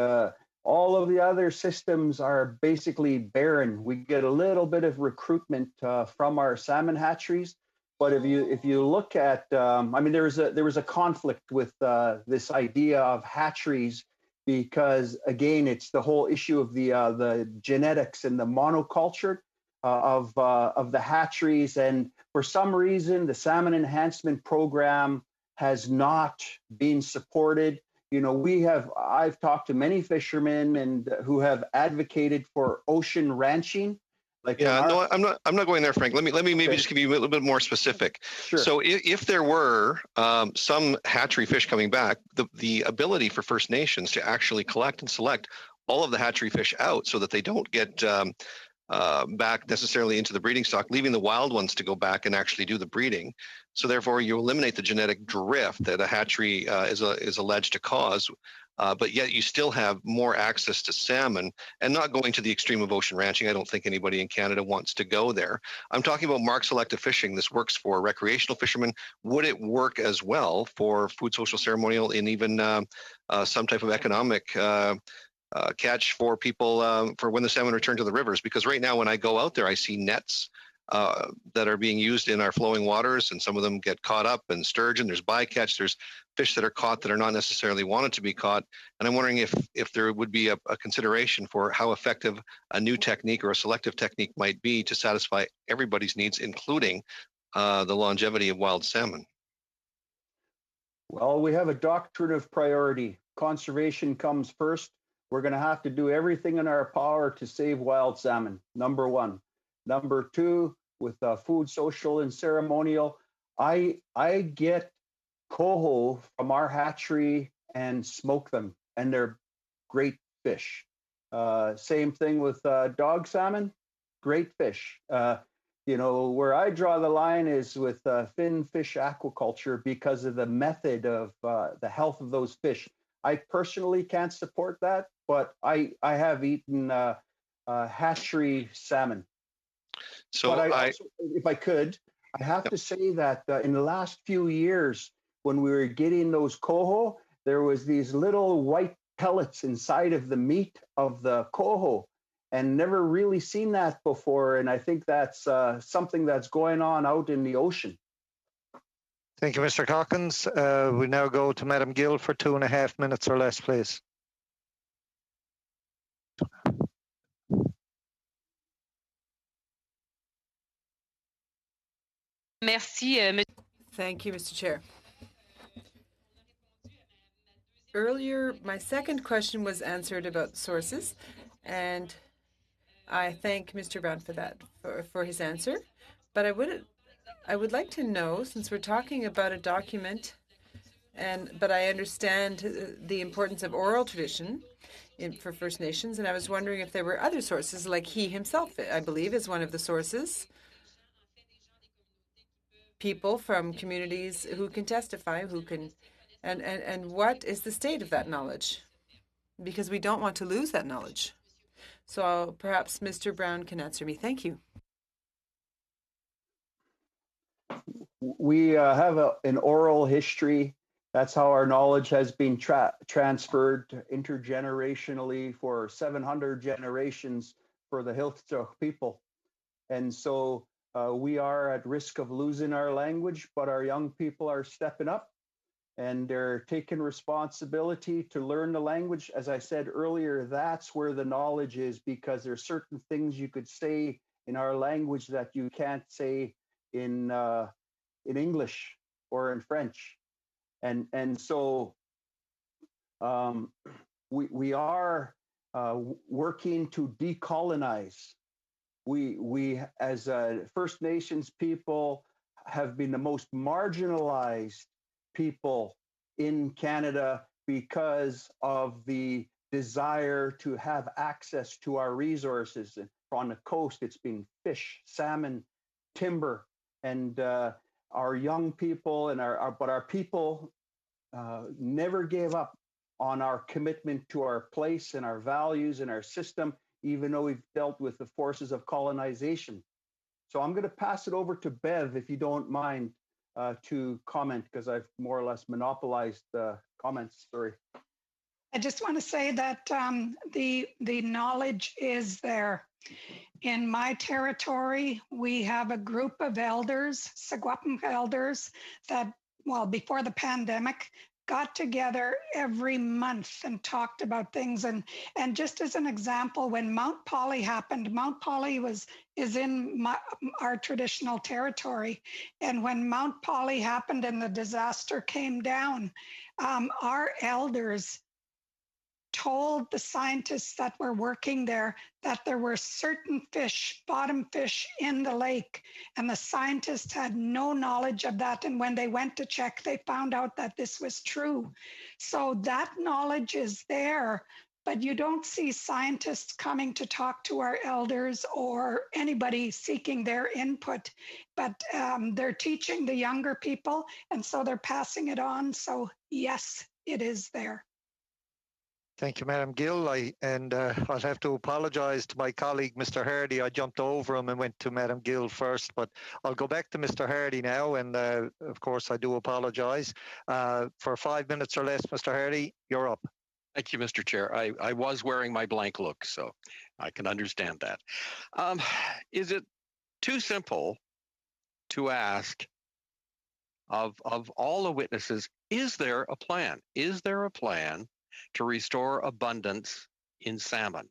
all of the other systems are basically barren. We get a little bit of recruitment from our salmon hatcheries. But if you look at, there was a conflict with this idea of hatcheries, because again, it's the whole issue of the genetics and the monoculture of the hatcheries, and for some reason, the Salmon Enhancement Program has not been supported. I've talked to many fishermen and who have advocated for ocean ranching. I'm not going there, Frank. Let me maybe just give you a little bit more specific. Sure. So if there were some hatchery fish coming back, the ability for First Nations to actually collect and select all of the hatchery fish out so that they don't get back necessarily into the breeding stock, leaving the wild ones to go back and actually do the breeding. So therefore, you eliminate the genetic drift that a hatchery is alleged to cause. But yet you still have more access to salmon, and not going to the extreme of ocean ranching. I don't think anybody in Canada wants to go there. I'm talking about mark selective fishing. This works for recreational fishermen. Would it work as well for food, social, ceremonial, and even some type of economic catch for people for when the salmon return to the rivers? Because right now when I go out there, I see nets that are being used in our flowing waters, and some of them get caught up, and sturgeon, there's bycatch, there's fish that are caught that are not necessarily wanted to be caught. And I'm wondering if there would be a consideration for how effective a new technique or a selective technique might be to satisfy everybody's needs, including the longevity of wild salmon. Well, we have a doctrine of priority. Conservation comes first. We're going to have to do everything in our power to save wild salmon, number one. Number two, with food, social, and ceremonial, I get coho from our hatchery and smoke them, and they're great fish. Same thing with dog salmon, great fish. Where I draw the line is with fin fish aquaculture because of the method of the health of those fish. I personally can't support that, but I have eaten hatchery salmon. So but if I could, I have to say that in the last few years, when we were getting those coho, there was these little white pellets inside of the meat of the coho, and never really seen that before. And I think that's something that's going on out in the ocean. Thank you, Mr. Calkins. We now go to Madam Gill for 2.5 minutes or less, please. Merci. Thank you, Mr. Chair. Earlier, my second question was answered about sources, and I thank Mr. Brown for that, for his answer. But I would like to know, since we're talking about a document, but I understand the importance of oral tradition for First Nations, and I was wondering if there were other sources, like he himself, I believe, is one of the sources. People from communities who can testify, and what is the state of that knowledge? Because we don't want to lose that knowledge. So perhaps Mr. Brown can answer me. Thank you. We have an oral history. That's how our knowledge has been transferred intergenerationally for 700 generations for the Hilftach people. And so we are at risk of losing our language, but our young people are stepping up and they're taking responsibility to learn the language. As I said earlier, that's where the knowledge is, because there's certain things you could say in our language that you can't say in English or in French. And so we are working to decolonize. We as First Nations people have been the most marginalized people in Canada because of the desire to have access to our resources. And on the coast, it's been fish, salmon, timber, and our young people and our people never gave up on our commitment to our place and our values and our system, even though we've dealt with the forces of colonization. So I'm going to pass it over to Bev, if you don't mind, to comment, because I've more or less monopolized comments. Sorry. I just want to say that the knowledge is there. In my territory, we have a group of elders, Secwepemc elders, that, well, before the pandemic, got together every month and talked about things. And just as an example, when Mount Polly happened, Mount Polly is in our traditional territory. And when Mount Polly happened and the disaster came down, our elders told the scientists that were working there that there were certain fish, bottom fish in the lake, and the scientists had no knowledge of that. And when they went to check, they found out that this was true. So that knowledge is there, but you don't see scientists coming to talk to our elders or anybody seeking their input, but they're teaching the younger people, and so they're passing it on. So yes, it is there. Thank you, Madam Gill. I'll have to apologise to my colleague, Mr. Hardy. I jumped over him and went to Madam Gill first, but I'll go back to Mr. Hardy now. And of course, I do apologise. For 5 minutes or less, Mr. Hardy, you're up. Thank you, Mr. Chair. I was wearing my blank look, so I can understand that. Is it too simple to ask of all the witnesses, is there a plan? Is there a plan to restore abundance in salmon?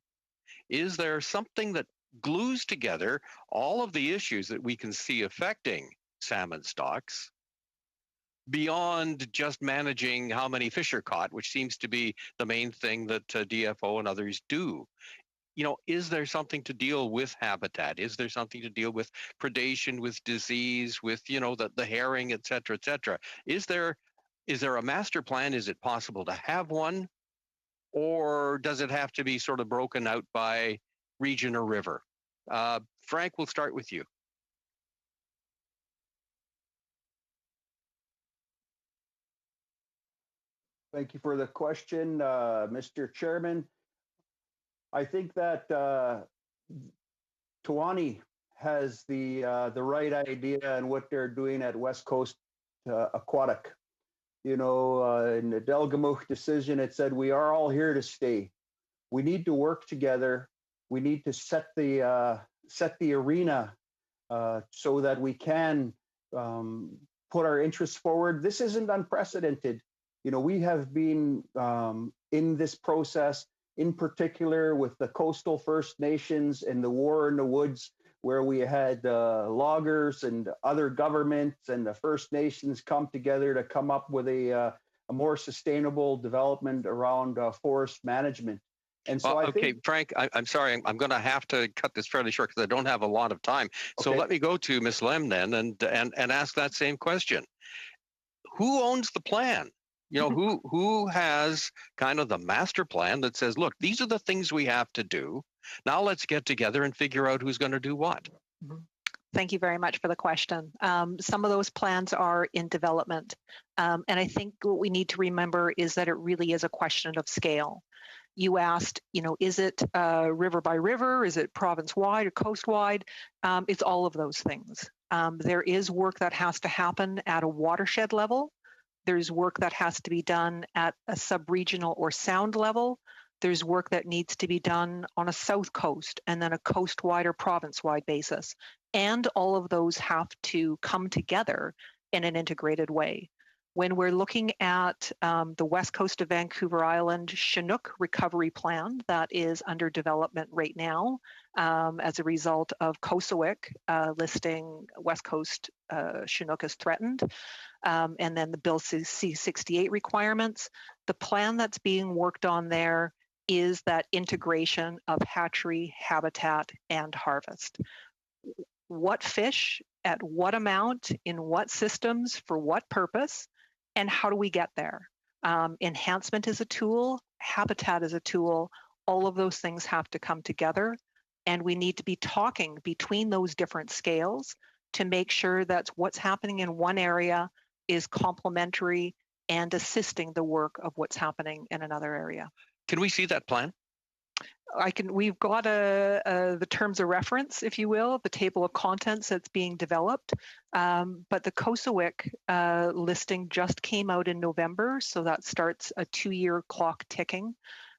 Is there something that glues together all of the issues that we can see affecting salmon stocks beyond just managing how many fish are caught, which seems to be the main thing that DFO and others do? You know, is there something to deal with habitat? Is there something to deal with predation, with disease, with, you know, the herring, et cetera, et cetera? Is there a master plan? Is it possible to have one? Or does it have to be sort of broken out by region or river? Frank, we'll start with you. Thank you for the question, Mr. Chairman. I think that Tawani has the right idea and what they're doing at West Coast Aquatic. You know, in the Delgamuukw decision, it said, we are all here to stay. We need to work together. We need to set the arena so that we can put our interests forward. This isn't unprecedented. You know, we have been in this process, in particular with the coastal First Nations and the War in the Woods, where we had loggers and other governments and the First Nations come together to come up with a more sustainable development around forest management. And so I think, Frank, I'm sorry, I'm going to have to cut this fairly short because I don't have a lot of time. So let me go to Ms. Lem then and ask that same question. Who owns the plan? You know, who has kind of the master plan that says, look, these are the things we have to do. Now let's get together and figure out who's going to do what. Thank you very much for the question. Some of those plans are in development. And I think what we need to remember is that it really is a question of scale. You asked, you know, is it river by river? Is it province-wide or coast-wide? It's all of those things. There is work that has to happen at a watershed level. There's work that has to be done at a sub-regional or sound level. There's work that needs to be done on a south coast and then a coast-wide or province-wide basis. And all of those have to come together in an integrated way. When we're looking at the west coast of Vancouver Island Chinook recovery plan that is under development right now as a result of COSOIC listing west coast Chinook as threatened, and then the Bill C-68 requirements, the plan that's being worked on there is that integration of hatchery, habitat, and harvest. What fish, at what amount, in what systems, for what purpose, and how do we get there? Enhancement is a tool, habitat is a tool, all of those things have to come together, and we need to be talking between those different scales to make sure that what's happening in one area is complementary and assisting the work of what's happening in another area. Can we see that plan? We've got the terms of reference, if you will, the table of contents that's being developed. But the COSOIC listing just came out in November, so that starts a 2-year clock ticking.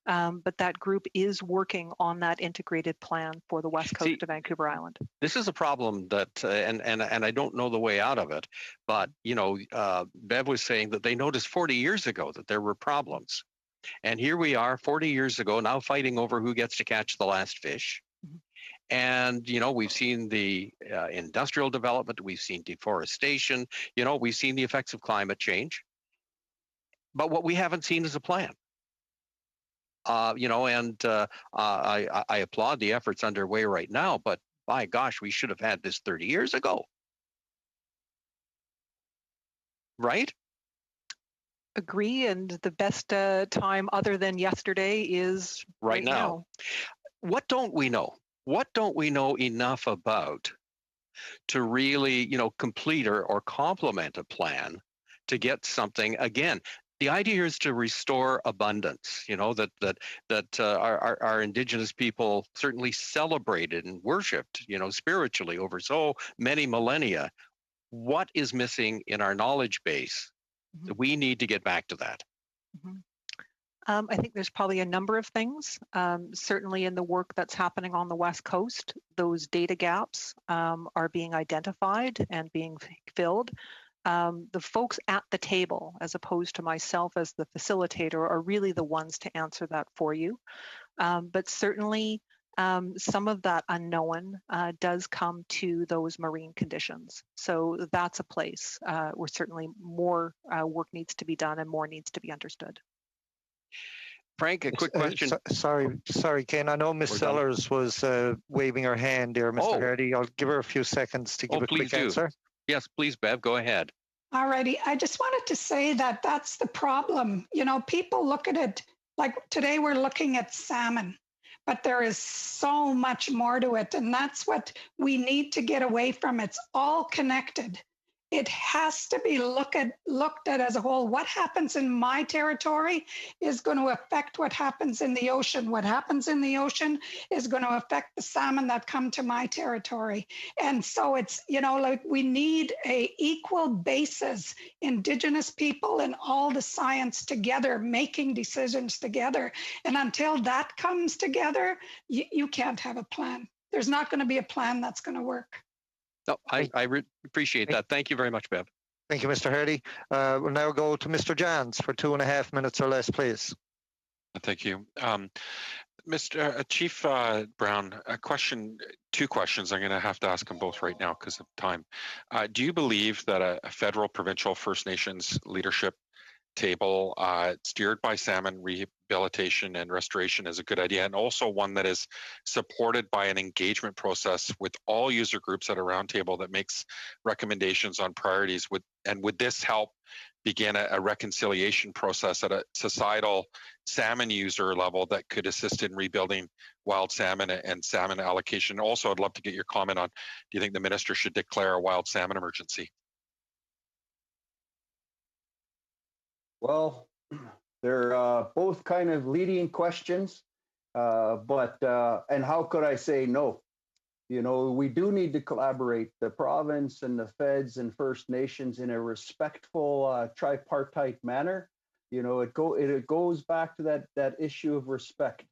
But that group is working on that integrated plan for the west coast of Vancouver Island. This is a problem that, and I don't know the way out of it, but you know, Bev was saying that they noticed 40 years ago that there were problems. And here we are 40 years ago now fighting over who gets to catch the last fish. And, you know, we've seen the industrial development, we've seen deforestation, you know, we've seen the effects of climate change. But what we haven't seen is a plan. You know, and I applaud the efforts underway right now, but by gosh, we should have had this 30 years ago. Right? Agree, and the best time other than yesterday is right now. What don't we know? What don't we know enough about to really, you know, complete or complement a plan to get something? Again, the idea here is to restore abundance, you know, that our Indigenous people certainly celebrated and worshipped, you know, spiritually over so many millennia. What is missing in our knowledge base? We need to get back to that. I think there's probably a number of things. Certainly in the work that's happening on the West Coast, those data gaps are being identified and being filled. The folks at the table, as opposed to myself as the facilitator, are really the ones to answer that for you. But certainly some of that unknown does come to those marine conditions. So that's a place where certainly more work needs to be done and more needs to be understood. Frank, a quick question. Sorry, Ken. I know Ms. Sellers was waving her hand there, Mr. Hardy. I'll give her a few seconds to give a quick answer. Yes, please, Bev, go ahead. All righty. I just wanted to say that that's the problem. You know, people look at it like today we're looking at salmon, but there is so much more to it. And that's what we need to get away from. It's all connected. It has to be looked at as a whole. What happens in my territory is going to affect what happens in the ocean. What happens in the ocean is going to affect the salmon that come to my territory. And so it's, you know, like we need a equal basis, Indigenous people and all the science together, making decisions together. And until that comes together, you can't have a plan. There's not going to be a plan that's going to work. No, I appreciate that. Thank you very much, Bev. Thank you, Mr. Hardy. We'll now go to Mr. Jans for 2.5 minutes or less, please. Thank you. Mr. Chief Brown, two questions. I'm going to have to ask them both right now because of time. Do you believe that a federal, provincial, First Nations leadership table steered by salmon rehabilitation and restoration is a good idea, and also one that is supported by an engagement process with all user groups at a roundtable that makes recommendations on priorities? Would this help begin a reconciliation process at a societal salmon user level that could assist in rebuilding wild salmon and salmon allocation? Also, I'd love to get your comment on, do you think the minister should declare a wild salmon emergency? Well, they're both kind of leading questions, and how could I say no? You know, we do need to collaborate, the province and the feds and First Nations, in a respectful tripartite manner. You know, it goes back to that issue of respect.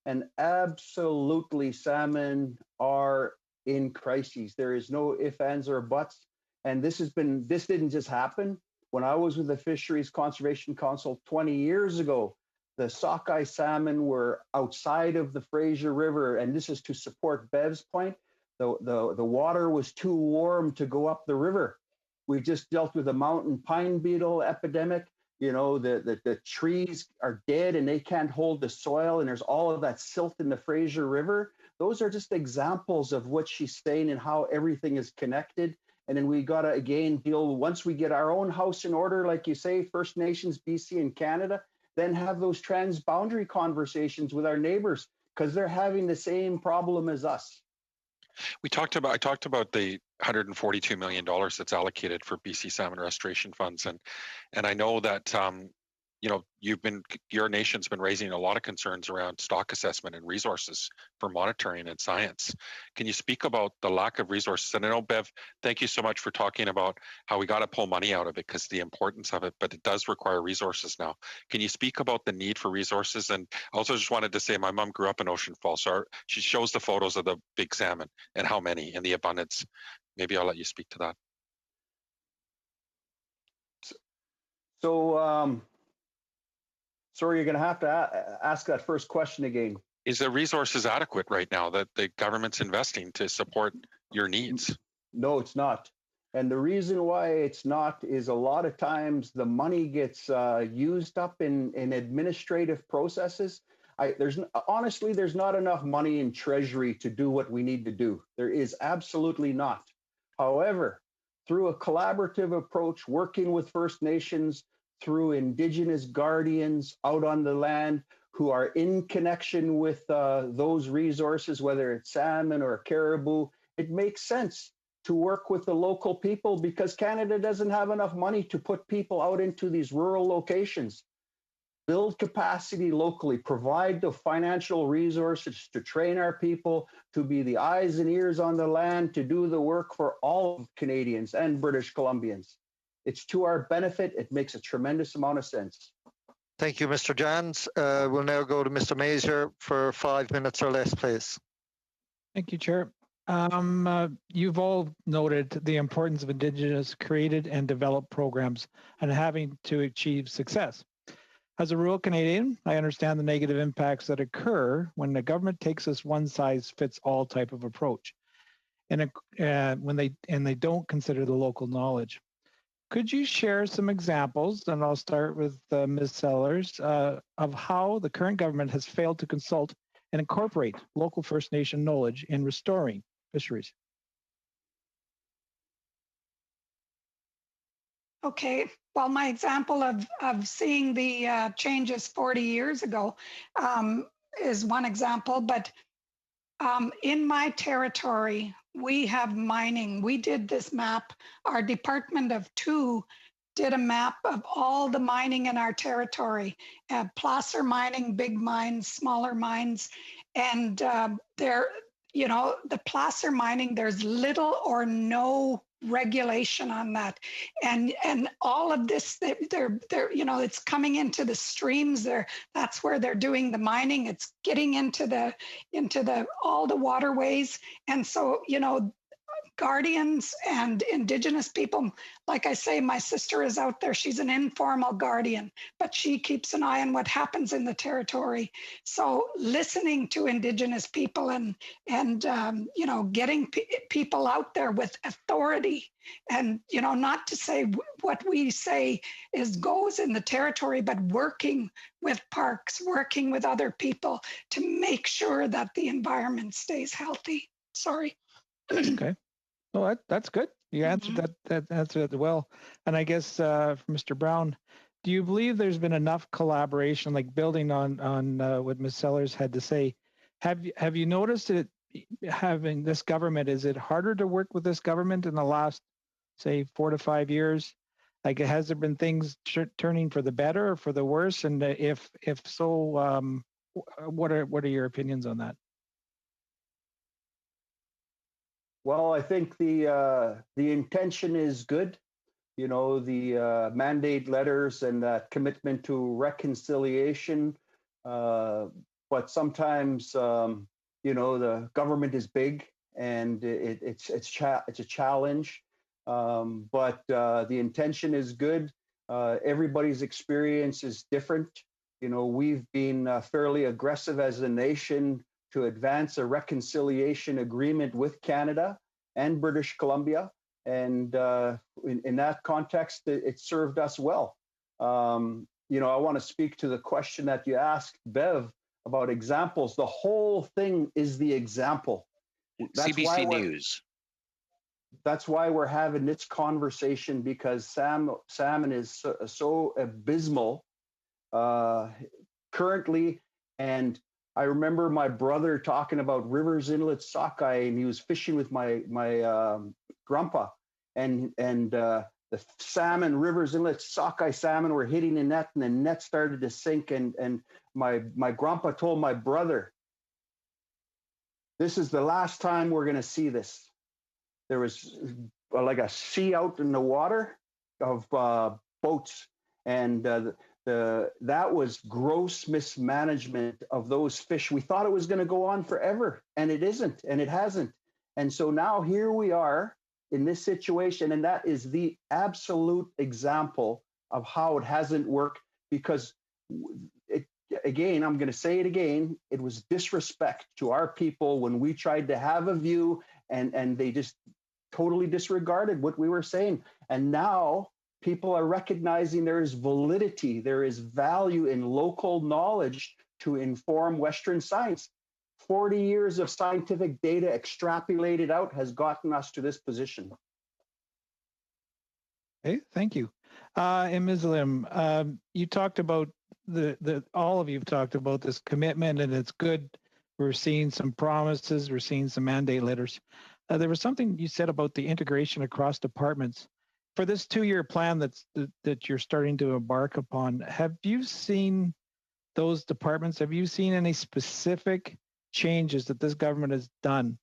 And absolutely, salmon are in crises. There is no ifs, ands, or buts. And this didn't just happen. When I was with the Fisheries Conservation Council 20 years ago, the sockeye salmon were outside of the Fraser River, and this is to support Bev's point. The water was too warm to go up the river. We've just dealt with a mountain pine beetle epidemic. You know, the trees are dead and they can't hold the soil, and there's all of that silt in the Fraser River. Those are just examples of what she's saying and how everything is connected. And then we got to, again, once we get our own house in order, like you say, First Nations, BC and Canada, then have those transboundary conversations with our neighbors, because they're having the same problem as us. I talked about the $142 million that's allocated for BC salmon restoration funds, and I know that you know, your nation's been raising a lot of concerns around stock assessment and resources for monitoring and science. Can you speak about the lack of resources? And I know, Bev, thank you so much for talking about how we got to pull money out of it because the importance of it, but it does require resources now. Can you speak about the need for resources? And I also just wanted to say my mom grew up in Ocean Falls, so she shows the photos of the big salmon and how many and the abundance. Maybe I'll let you speak to that. So, sorry, you're going to have to ask that first question again. Is the resources adequate right now that the government's investing to support your needs? No, it's not. And the reason why it's not is a lot of times the money gets used up in administrative processes. There's not enough money in Treasury to do what we need to do. There is absolutely not. However, through a collaborative approach, working with First Nations, through Indigenous guardians out on the land who are in connection with those resources, whether it's salmon or caribou, it makes sense to work with the local people, because Canada doesn't have enough money to put people out into these rural locations. Build capacity locally, provide the financial resources to train our people, to be the eyes and ears on the land, to do the work for all Canadians and British Columbians. It's to our benefit. It makes a tremendous amount of sense. Thank you, Mr. Jans. We'll now go to Mr. Mazur for 5 minutes or less, please. Thank you, Chair. You've all noted the importance of Indigenous created and developed programs and having to achieve success. As a rural Canadian, I understand the negative impacts that occur when the government takes this one-size-fits-all type of approach, and when they don't consider the local knowledge. Could you share some examples, and I'll start with Ms. Sellers, of how the current government has failed to consult and incorporate local First Nation knowledge in restoring fisheries? Okay, well, my example of seeing the changes 40 years ago is one example, but in my territory, we have mining. We did this map. Our Department of Two did a map of all the mining in our territory, placer mining, big mines, smaller mines. And the placer mining, there's little or no regulation on that, and all of this, they're it's coming into the streams there. That's where they're doing the mining. It's getting into the all the waterways, and so guardians and Indigenous people, like I say, my sister is out there. She's an informal guardian, but she keeps an eye on what happens in the territory. So listening to Indigenous people and getting people out there with authority, and not to say what we say goes in the territory, but working with parks, working with other people to make sure that the environment stays healthy. Sorry. Okay. Well, that's good. You answered that answered it well. And I guess for Mr. Brown, do you believe there's been enough collaboration, like building on what Ms. Sellers had to say? Have you noticed it having this government? Is it harder to work with this government in the last, say, 4 to 5 years? Like, has there been things turning for the better or for the worse? And if so, what are your opinions on that? Well, I think the intention is good. The mandate letters and that commitment to reconciliation. But sometimes, the government is big and it's a challenge. But the intention is good. Everybody's experience is different. We've been fairly aggressive as a nation to advance a reconciliation agreement with Canada and British Columbia. And in that context, it served us well. I want to speak to the question that you asked, Bev, about examples. The whole thing is the example. That's CBC News. That's why we're having this conversation, because salmon is so abysmal currently. And I remember my brother talking about Rivers Inlet sockeye, and he was fishing with my grandpa, and the salmon, Rivers Inlet sockeye salmon, were hitting the net, and the net started to sink. And my grandpa told my brother, "This is the last time we're going to see this." There was like a sea out in the water of boats, and that was gross mismanagement of those fish. We thought it was going to go on forever, and it isn't, and it hasn't. And so now here we are in this situation, and that is the absolute example of how it hasn't worked, because again, I'm going to say it again, it was disrespect to our people when we tried to have a view, and they just totally disregarded what we were saying. And now people are recognizing there is validity, there is value in local knowledge to inform Western science. 40 years of scientific data extrapolated out has gotten us to this position. Okay, thank you. And Ms. Lim, you talked about all of you have talked about this commitment, and it's good. We're seeing some promises, we're seeing some mandate letters. There was something you said about the integration across departments. For this 2-year plan that you're starting to embark upon, have you seen those departments? Have you seen any specific changes that this government has done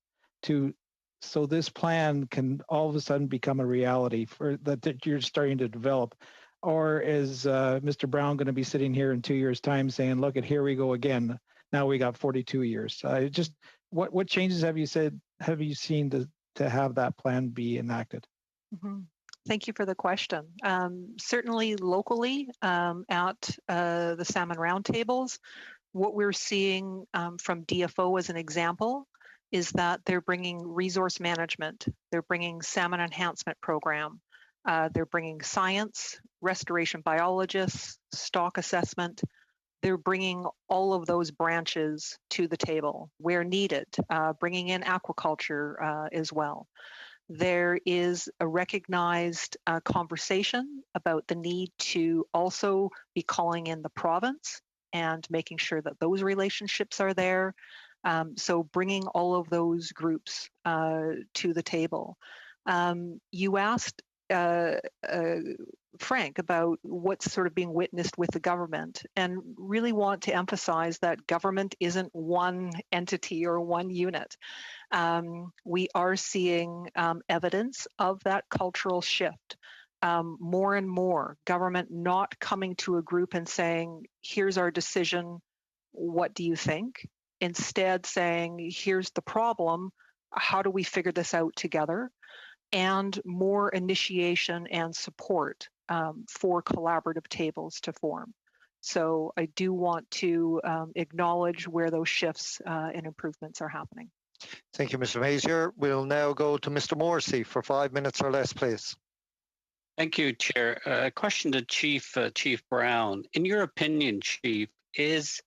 so this plan can all of a sudden become a reality for that you're starting to develop? Or is Mr. Brown going to be sitting here in 2 years' time saying, "Look, here we go again. Now we got 42 years." Just what changes have you seen to have that plan be enacted? Mm-hmm. Thank you for the question. Certainly locally at the Salmon Roundtables, what we're seeing from DFO as an example is that they're bringing resource management, they're bringing salmon enhancement program, they're bringing science, restoration biologists, stock assessment. They're bringing all of those branches to the table where needed, bringing in aquaculture as well. There is a recognized conversation about the need to also be calling in the province and making sure that those relationships are there. So bringing all of those groups to the table. You asked Frank about what's sort of being witnessed with the government, and really want to emphasize that government isn't one entity or one unit. We are seeing evidence of that cultural shift. More and more government not coming to a group and saying, "Here's our decision, what do you think?" Instead saying, "Here's the problem, how do we figure this out together?" and more initiation and support for collaborative tables to form. So I do want to acknowledge where those shifts and improvements are happening. Thank you, Mr. Mazier. We'll now go to Mr. Morrissey for 5 minutes or less, please. Thank you, Chair. A question to Chief Brown. In your opinion, Chief, is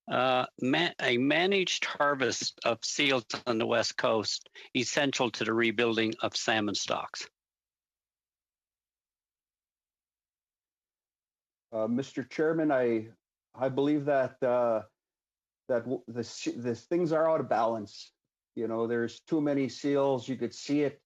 a managed harvest of seals on the West Coast essential to the rebuilding of salmon stocks? Mr. Chairman, I believe that the things are out of balance. You know, there's too many seals. You could see it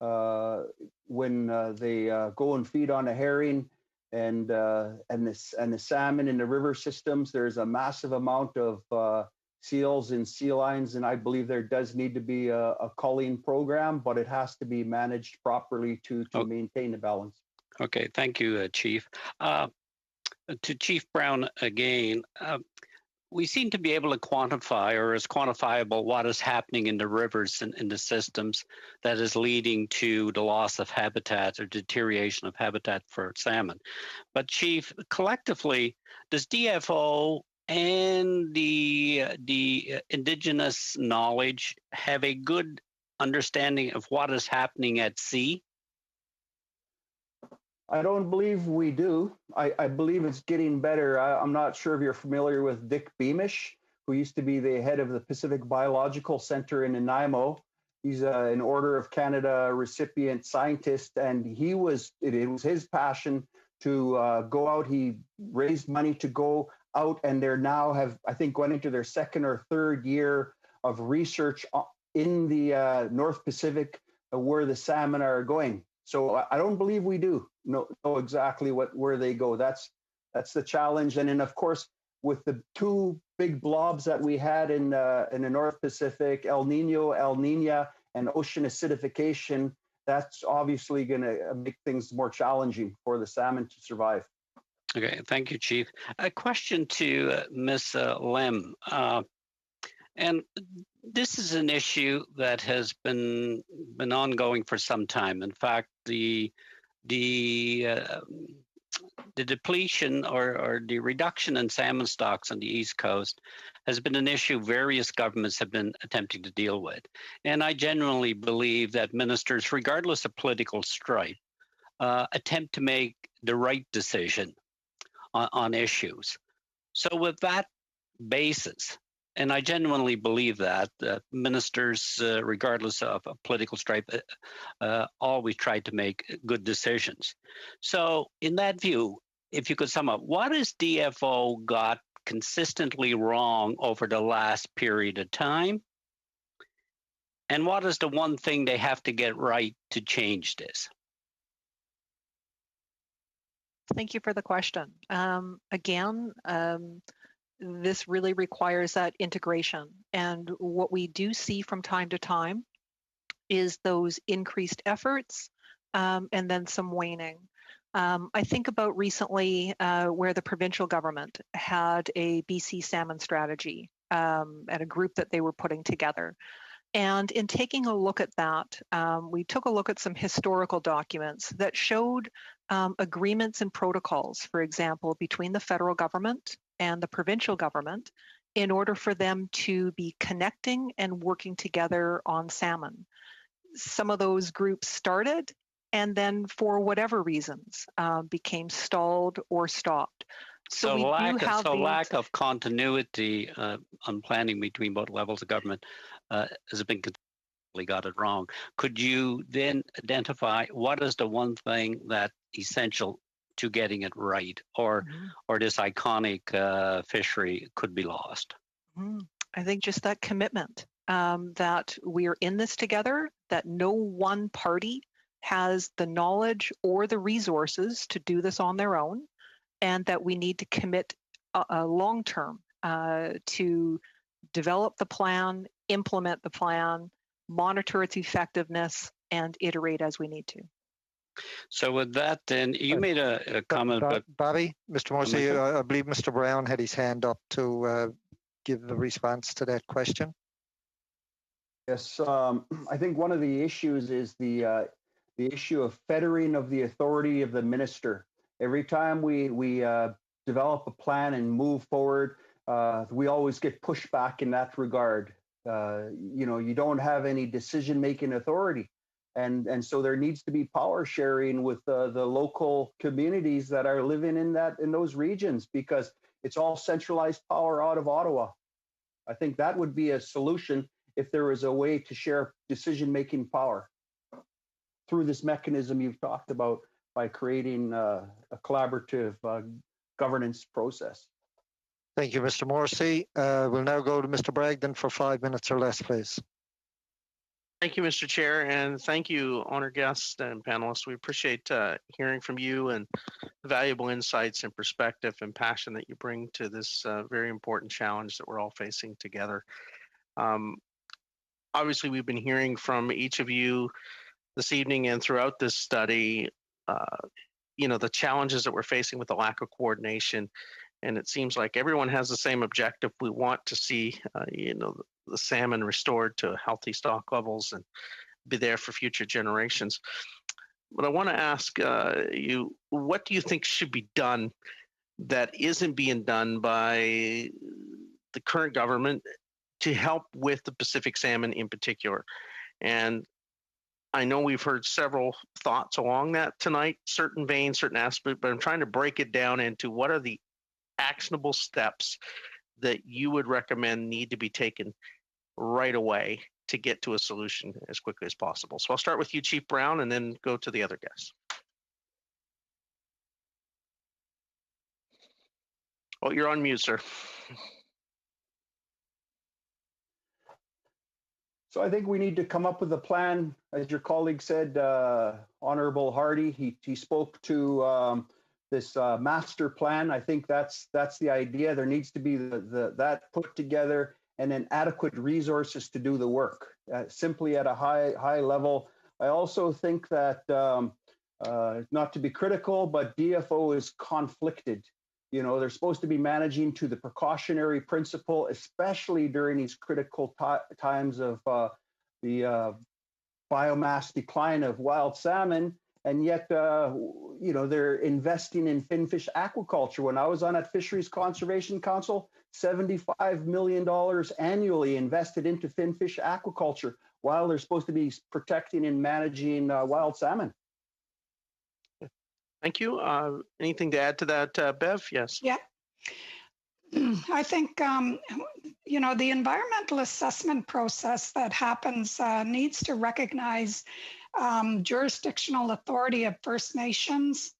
when they go and feed on a herring and the salmon in the river systems. There's a massive amount of seals in sea lines, and I believe there does need to be a culling program, but it has to be managed properly to maintain the balance. Okay, thank you, Chief. To Chief Brown again, we seem to be able to quantify, or is quantifiable, what is happening in the rivers and in the systems that is leading to the loss of habitat or deterioration of habitat for salmon. But Chief, collectively, does DFO and the Indigenous knowledge have a good understanding of what is happening at sea? I don't believe we do. I believe it's getting better. I'm not sure if you're familiar with Dick Beamish, who used to be the head of the Pacific Biological Center in Nanaimo. He's an Order of Canada recipient scientist, and it was his passion to go out. He raised money to go out, and they're now I think, gone into their second or third year of research in the North Pacific where the salmon are going. So I don't believe we do know exactly where they go. That's the challenge. And then, of course, with the two big blobs that we had in the North Pacific, El Nino, El Nina, and ocean acidification, that's obviously going to make things more challenging for the salmon to survive. Okay, thank you, Chief. A question to Ms. Lem. And this is an issue that has been ongoing for some time. In fact, the depletion or the reduction in salmon stocks on the East Coast has been an issue various governments have been attempting to deal with. And I genuinely believe that ministers, regardless of political stripe, attempt to make the right decision on issues. So with that basis, and I genuinely believe that ministers, regardless of political stripe, always try to make good decisions. So in that view, if you could sum up, what has DFO got consistently wrong over the last period of time? And what is the one thing they have to get right to change this? Thank you for the question. This really requires that integration. And what we do see from time to time is those increased efforts and then some waning. I think about recently where the provincial government had a BC salmon strategy and a group that they were putting together. And in taking a look at that, we took a look at some historical documents that showed agreements and protocols, for example, between the federal government and the provincial government in order for them to be connecting and working together on salmon. Some of those groups started and then for whatever reasons became stalled or stopped. So lack of continuity on planning between both levels of government has been completely got it wrong. Could you then identify what is the one thing that essential to getting it right, or this iconic fishery could be lost? I think just that commitment that we are in this together, that no one party has the knowledge or the resources to do this on their own, and that we need to commit long-term to develop the plan, implement the plan, monitor its effectiveness, and iterate as we need to. So with that, then you made a comment, but Bobby, Mr. Morrissey, I believe Mr. Brown had his hand up to give the response to that question. Yes, I think one of the issues is the the issue of fettering of the authority of the minister. Every time we develop a plan and move forward, we always get pushback in that regard. You don't have any decision-making authority. And so there needs to be power sharing with the local communities that are living in those regions, because it's all centralized power out of Ottawa. I think that would be a solution if there was a way to share decision-making power through this mechanism you've talked about, by creating a collaborative governance process. Thank you, Mr. Morrissey. We'll now go to Mr. Bragdon for 5 minutes or less, please. Thank you, Mr. Chair, and thank you, honored guests and panelists. We appreciate hearing from you and the valuable insights and perspective and passion that you bring to this very important challenge that we're all facing together. Obviously, we've been hearing from each of you this evening and throughout this study, the challenges that we're facing with the lack of coordination. And it seems like everyone has the same objective. We want to see, the salmon restored to healthy stock levels and be there for future generations. But I want to ask you, what do you think should be done that isn't being done by the current government to help with the Pacific salmon in particular? And I know we've heard several thoughts along that tonight, certain veins, certain aspects, but I'm trying to break it down into what are the actionable steps that you would recommend need to be taken right away to get to a solution as quickly as possible. So I'll start with you, Chief Brown, and then go to the other guests. Oh, you're on mute, sir. So I think we need to come up with a plan. As your colleague said, Honorable Hardy, he spoke to this master plan. I think that's the idea. There needs to be that put together, and then adequate resources to do the work, simply at a high level. I also think that, not to be critical, but DFO is conflicted. They're supposed to be managing to the precautionary principle, especially during these critical times of the biomass decline of wild salmon. And yet, they're investing in finfish aquaculture. When I was on at Fisheries Conservation Council, $75 million annually invested into finfish aquaculture, while they're supposed to be protecting and managing wild salmon. Thank you. Anything to add to that, Bev? Yes. Yeah. I think, the environmental assessment process that happens needs to recognize jurisdictional authority of First Nations.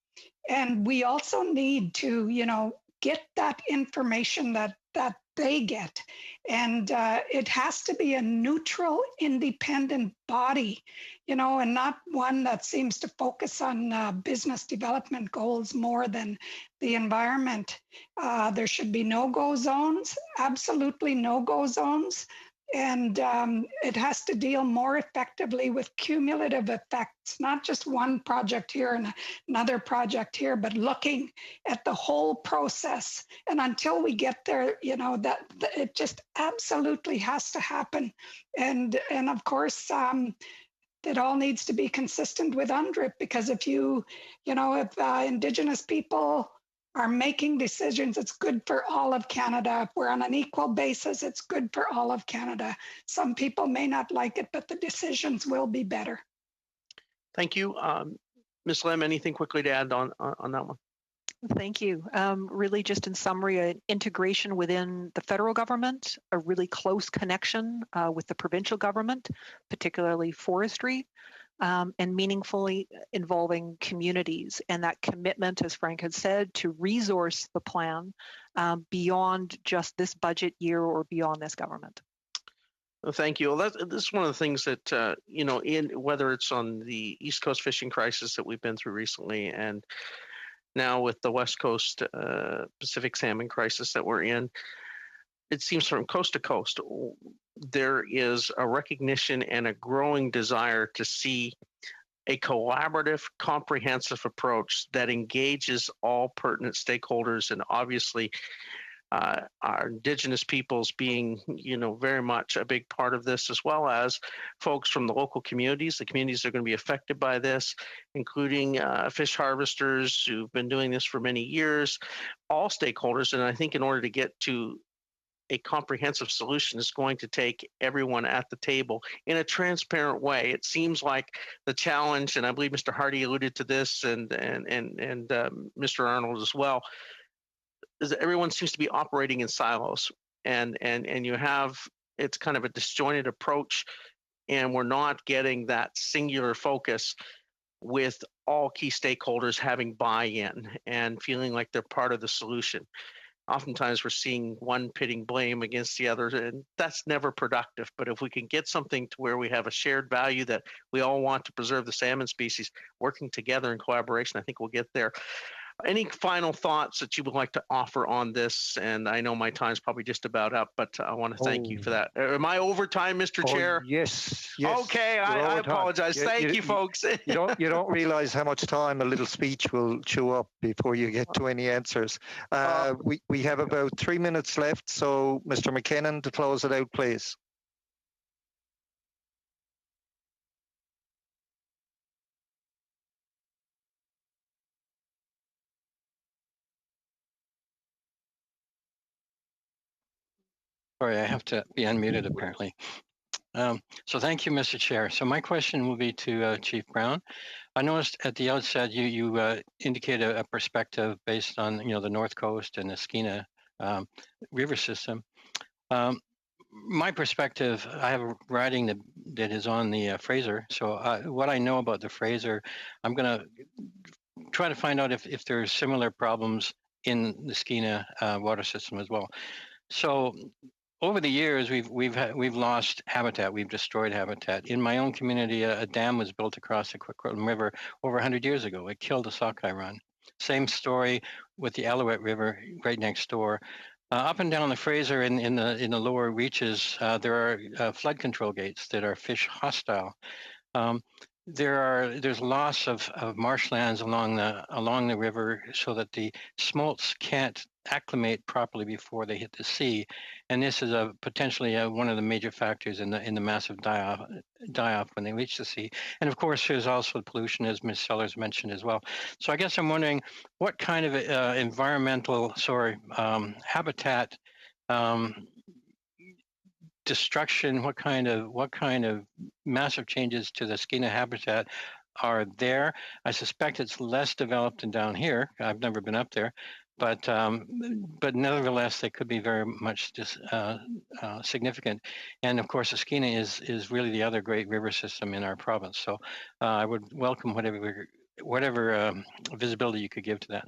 And we also need to, get that information that they get. And it has to be a neutral, independent body, and not one that seems to focus on business development goals more than the environment. There should be no-go zones, absolutely no-go zones. And it has to deal more effectively with cumulative effects, not just one project here and another project here, but looking at the whole process. And until we get there, that it just absolutely has to happen. And of course, it all needs to be consistent with UNDRIP, because if if Indigenous people are making decisions, it's good for all of Canada. If we're on an equal basis, it's good for all of Canada. Some people may not like it, but the decisions will be better. Thank you. Ms. Lem, anything quickly to add on that one? Thank you. Really just in summary, an integration within the federal government, a really close connection with the provincial government, particularly forestry, and meaningfully involving communities, and that commitment, as Frank had said, to resource the plan beyond just this budget year or beyond this government. Well, thank you. Well, this is one of the things that, in whether it's on the East Coast fishing crisis that we've been through recently, and now with the West Coast Pacific salmon crisis that we're in, it seems from coast to coast, there is a recognition and a growing desire to see a collaborative, comprehensive approach that engages all pertinent stakeholders. And obviously, our Indigenous peoples being, very much a big part of this, as well as folks from the local communities. The communities that are going to be affected by this, including fish harvesters who've been doing this for many years, all stakeholders. And I think in order to get to a comprehensive solution is going to take everyone at the table in a transparent way. It seems like the challenge, and I believe Mr. Hardy alluded to this, and Mr. Arnold as well, is that everyone seems to be operating in silos, and you have, it's kind of a disjointed approach, and we're not getting that singular focus with all key stakeholders having buy-in and feeling like they're part of the solution. Oftentimes we're seeing one pitting blame against the other, and that's never productive. But if we can get something to where we have a shared value that we all want to preserve the salmon species, working together in collaboration, I think we'll get there. Any final thoughts that you would like to offer on this? And I know my time's probably just about up, but I want to thank you for that. Am I over time, Mr. Chair? Yes. Okay, I apologize. Thank you, folks. You don't realize how much time a little speech will chew up before you get to any answers. We have about 3 minutes left, so Mr. McKinnon, to close it out, please. Sorry, I have to be unmuted apparently. So thank you, Mr. Chair. So my question will be to Chief Brown. I noticed at the outset you indicated a perspective based on the North Coast and the Skeena river system. My perspective, I have a riding that is on the Fraser. So what I know about the Fraser, I'm going to try to find out if there's similar problems in the Skeena water system as well. So over the years, we've lost habitat. We've destroyed habitat. In my own community, a dam was built across the Coquitlam River over 100 years ago. It killed the sockeye run. Same story with the Alouette River right next door. Up and down the Fraser in the lower reaches, there are flood control gates that are fish hostile. There's loss of marshlands along the river so that the smolts can't acclimate properly before they hit the sea, and this is potentially one of the major factors in the massive die-off when they reach the sea. And of course, there's also pollution, as Ms. Sellers mentioned as well. So I guess I'm wondering what kind of habitat destruction, what kind of massive changes to the Skeena habitat are there? I suspect it's less developed than down here. I've never been up there, but nevertheless, they could be very much significant. And of course, the Skeena is really the other great river system in our province. So I would welcome whatever visibility you could give to that.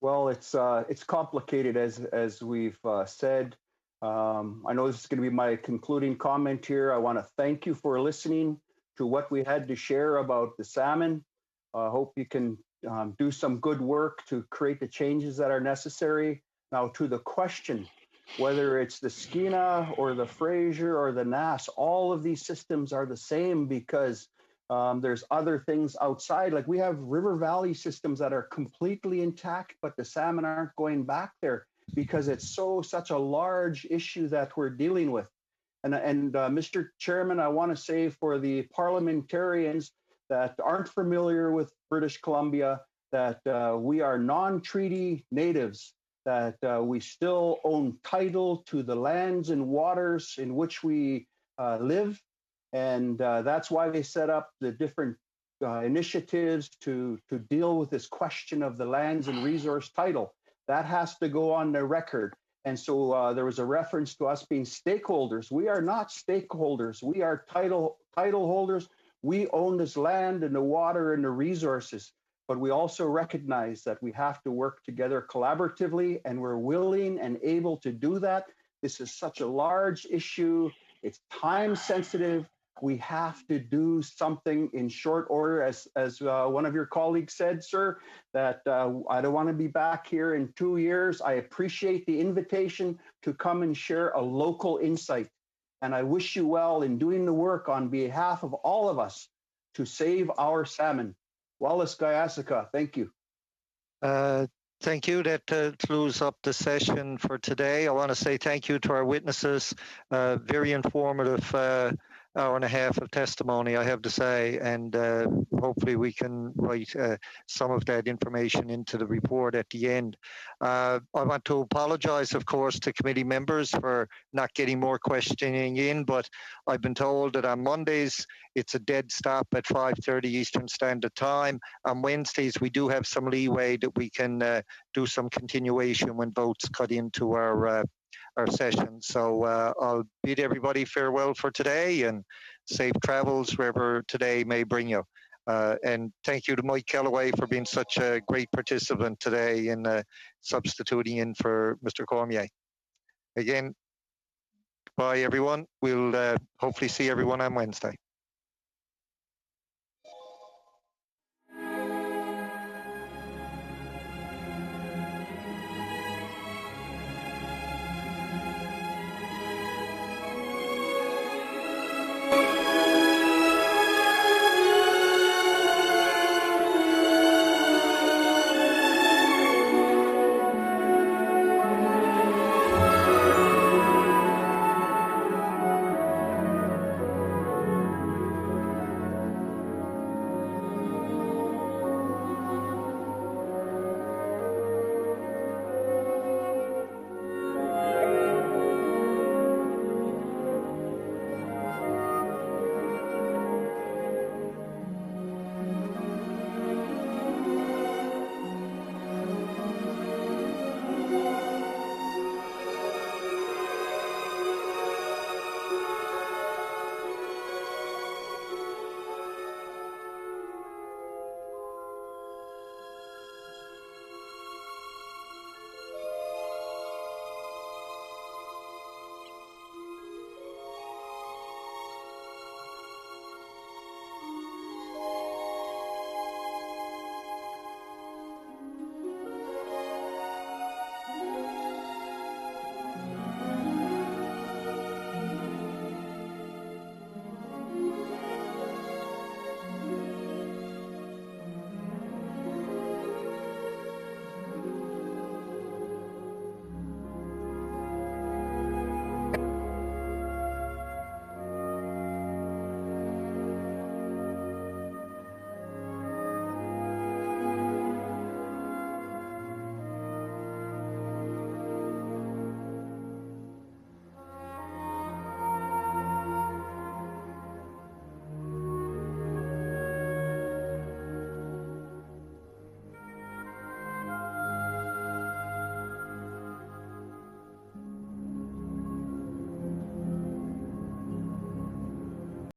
Well, it's complicated as we've said. I know this is going to be my concluding comment here. I want to thank you for listening to what we had to share about the salmon. I hope you can do some good work to create the changes that are necessary. Now, to the question, whether it's the Skeena or the Fraser or the Nass, all of these systems are the same because there's other things outside. Like we have river valley systems that are completely intact, but the salmon aren't going back there because it's such a large issue that we're dealing with. And Mr. Chairman, I want to say for the parliamentarians that aren't familiar with British Columbia, that we are non-treaty natives, that we still own title to the lands and waters in which we live. And that's why they set up the different initiatives to deal with this question of the lands and resource title. That has to go on the record. And so there was a reference to us being stakeholders. We are not stakeholders. We are title holders. We own this land and the water and the resources. But we also recognize that we have to work together collaboratively, and we're willing and able to do that. This is such a large issue. It's time sensitive. We have to do something in short order, as one of your colleagues said, sir, that I don't want to be back here in 2 years. I appreciate the invitation to come and share a local insight. And I wish you well in doing the work on behalf of all of us to save our salmon. Wallace Gayasaka, thank you. Thank you. That closes up the session for today. I want to say thank you to our witnesses. Very informative hour and a half of testimony, I have to say, and hopefully we can write some of that information into the report at the end. I want to apologise, of course, to committee members for not getting more questioning in, but I've been told that on Mondays it's a dead stop at 5:30 Eastern Standard Time. On Wednesdays we do have some leeway that we can do some continuation when votes cut into our session. So I'll bid everybody farewell for today and safe travels wherever today may bring you. And thank you to Mike Kellaway for being such a great participant today in substituting in for Mr. Cormier. Again, bye everyone. We'll hopefully see everyone on Wednesday.